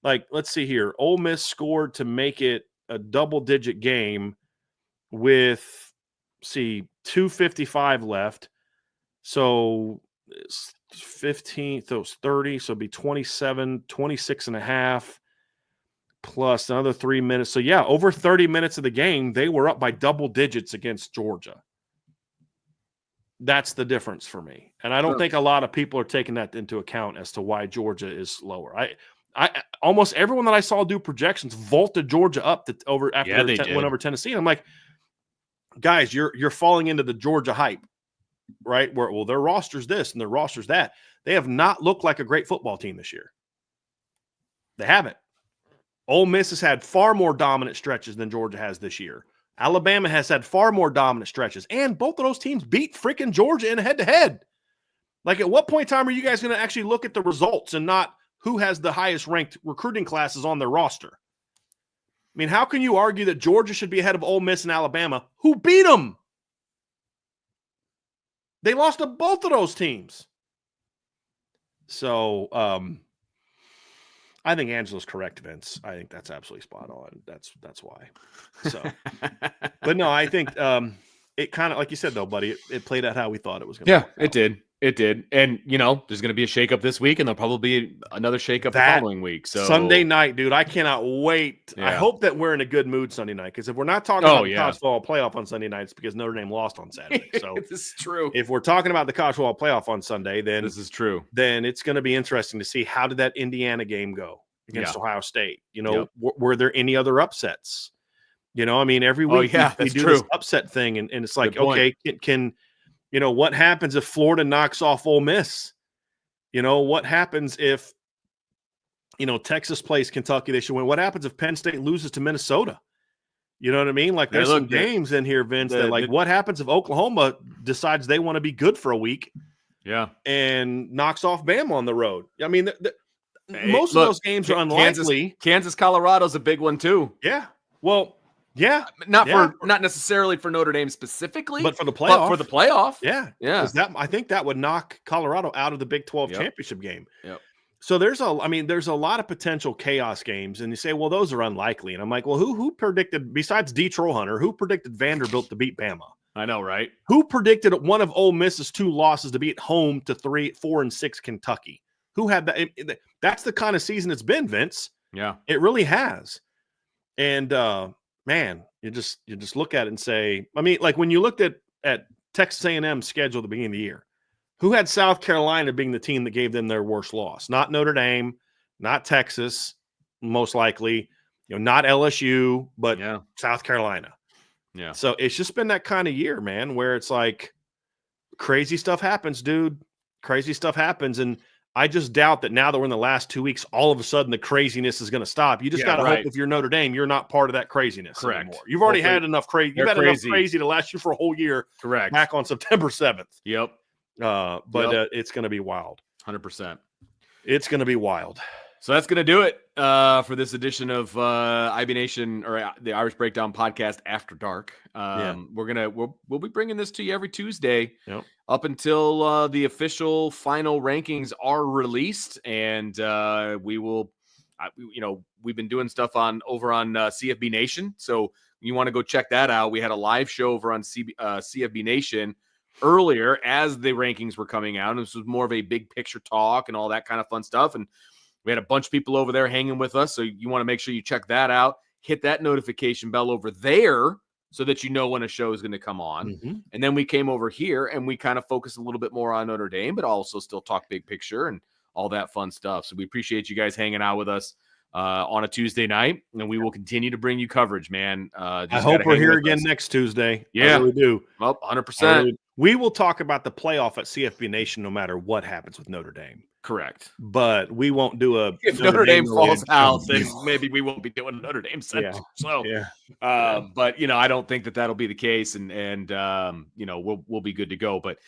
let's see here. Ole Miss scored to make it a double-digit game with, 2:55 left. So 15, so it's 30, so it'd be 27, 26 and a half plus another 3 minutes. So yeah, over 30 minutes of the game, they were up by double digits against Georgia. That's the difference for me. And I don't think a lot of people are taking that into account as to why Georgia is lower. I almost everyone that I saw do projections vaulted Georgia up to over after they went over Tennessee. And I'm like, guys, you're falling into the Georgia hype, right? Where their roster's this and their roster's that. They have not looked like a great football team this year. They haven't. Ole Miss has had far more dominant stretches than Georgia has this year. Alabama has had far more dominant stretches, and both of those teams beat freaking Georgia in a head-to-head. Like, at what point in time are you guys going to actually look at the results and not who has the highest ranked recruiting classes on their roster? I mean, how can you argue that Georgia should be ahead of Ole Miss and Alabama, who beat them? They lost to both of those teams. So, I think Angela's correct, Vince. I think that's absolutely spot on. That's why. So, but no, I think it kind of, like you said, though, buddy, it played out how we thought it was going to. Yeah, it did. It did. And, there's going to be a shakeup this week, and there'll probably be another shakeup the following week. So Sunday night, dude, I cannot wait. Yeah. I hope that we're in a good mood Sunday night, because if we're not talking about the college football playoff on Sunday night, it's because Notre Dame lost on Saturday. So this is true. If we're talking about the college football playoff on Sunday, then this is true. Then it's going to be interesting to see how did that Indiana game go against Ohio State. Were there any other upsets? I mean, every week we do this upset thing, and it's like, okay, can what happens if Florida knocks off Ole Miss? What happens if, Texas plays Kentucky? They should win. What happens if Penn State loses to Minnesota? You know what I mean? Like, there's some games in here, Vince, what happens if Oklahoma decides they want to be good for a week? Yeah. And knocks off Bama on the road. I mean, most of those games are unlikely. Kansas, Colorado's a big one too. Yeah. Well, yeah. Not necessarily for Notre Dame specifically, but for the playoff. But for the playoff. Yeah. Yeah. I think that would knock Colorado out of the Big 12 championship game. Yep. So there's a lot of potential chaos games, and you say, well, those are unlikely. And I'm like, well, who predicted, besides D. Trollhunter, who predicted Vanderbilt to beat Bama? I know, right? Who predicted one of Ole Miss's 2 losses to be at home to 3, 4, and 6 Kentucky? Who had that? That's the kind of season it's been, Vince. Yeah, it really has. And man, you just look at it and say, I mean, like when you looked at Texas A&M's schedule at the beginning of the year, who had South Carolina being the team that gave them their worst loss? Not Notre Dame, not Texas, most likely, not LSU, but South Carolina. Yeah. So it's just been that kind of year, man, where it's like crazy stuff happens, dude. Crazy stuff happens. And I just doubt that now that we're in the last 2 weeks, all of a sudden the craziness is going to stop. You just got to hope if you're Notre Dame, you're not part of that craziness anymore. You've already had enough crazy. You've had enough crazy to last you for a whole year. Correct. Back on September 7th. Yep. But it's going to be wild. 100%. It's going to be wild. So that's going to do it for this edition of IB Nation, or the Irish Breakdown podcast After Dark. We'll be bringing this to you every Tuesday up until the official final rankings are released, and we will. We've been doing stuff over on CFB Nation, so you want to go check that out. We had a live show over on CFB Nation earlier as the rankings were coming out, and this was more of a big picture talk and all that kind of fun stuff, and we had a bunch of people over there hanging with us, so you want to make sure you check that out. Hit that notification bell over there so that you know when a show is going to come on. Mm-hmm. And then we came over here and we kind of focused a little bit more on Notre Dame, but also still talk big picture and all that fun stuff. So we appreciate you guys hanging out with us on a Tuesday night, and we will continue to bring you coverage, man. I hope we're here again next Tuesday. Yeah, we do. Well, 100%. We will talk about the playoff at CFB Nation no matter what happens with Notre Dame. Correct. But we won't do if Notre Dame falls out, then maybe we won't be doing Notre Dame Center. Yeah. So, but I don't think that'll be the case, and we'll be good to go. But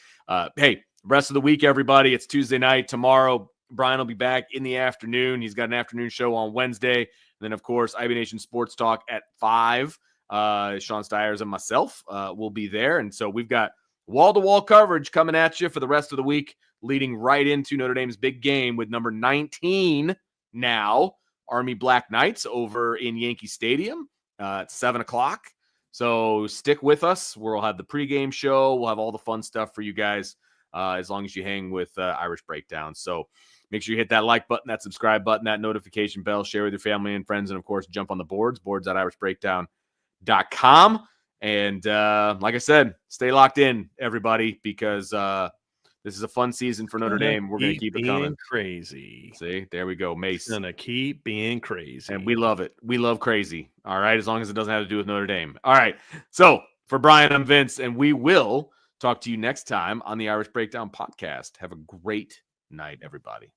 hey, rest of the week, everybody. It's Tuesday night. Tomorrow, Brian will be back in the afternoon. He's got an afternoon show on Wednesday. And then, of course, IB Nation Sports Talk at 5. Sean Stiers and myself will be there, and so we've got wall-to-wall coverage coming at you for the rest of the week, leading right into Notre Dame's big game with number 19 now, Army Black Knights over in Yankee Stadium at 7 o'clock. So stick with us. We'll have the pregame show. We'll have all the fun stuff for you guys as long as you hang with Irish Breakdown. So make sure you hit that like button, that subscribe button, that notification bell, share with your family and friends, and, of course, jump on the boards.irishbreakdown.com. And like I said, stay locked in, everybody, because this is a fun season for Notre Dame. We're going to keep it coming. Crazy. See, there we go. Mace. It's going to keep being crazy. And we love it. We love crazy. All right. As long as it doesn't have to do with Notre Dame. All right. So for Brian, I'm Vince, and we will talk to you next time on the Irish Breakdown podcast. Have a great night, everybody.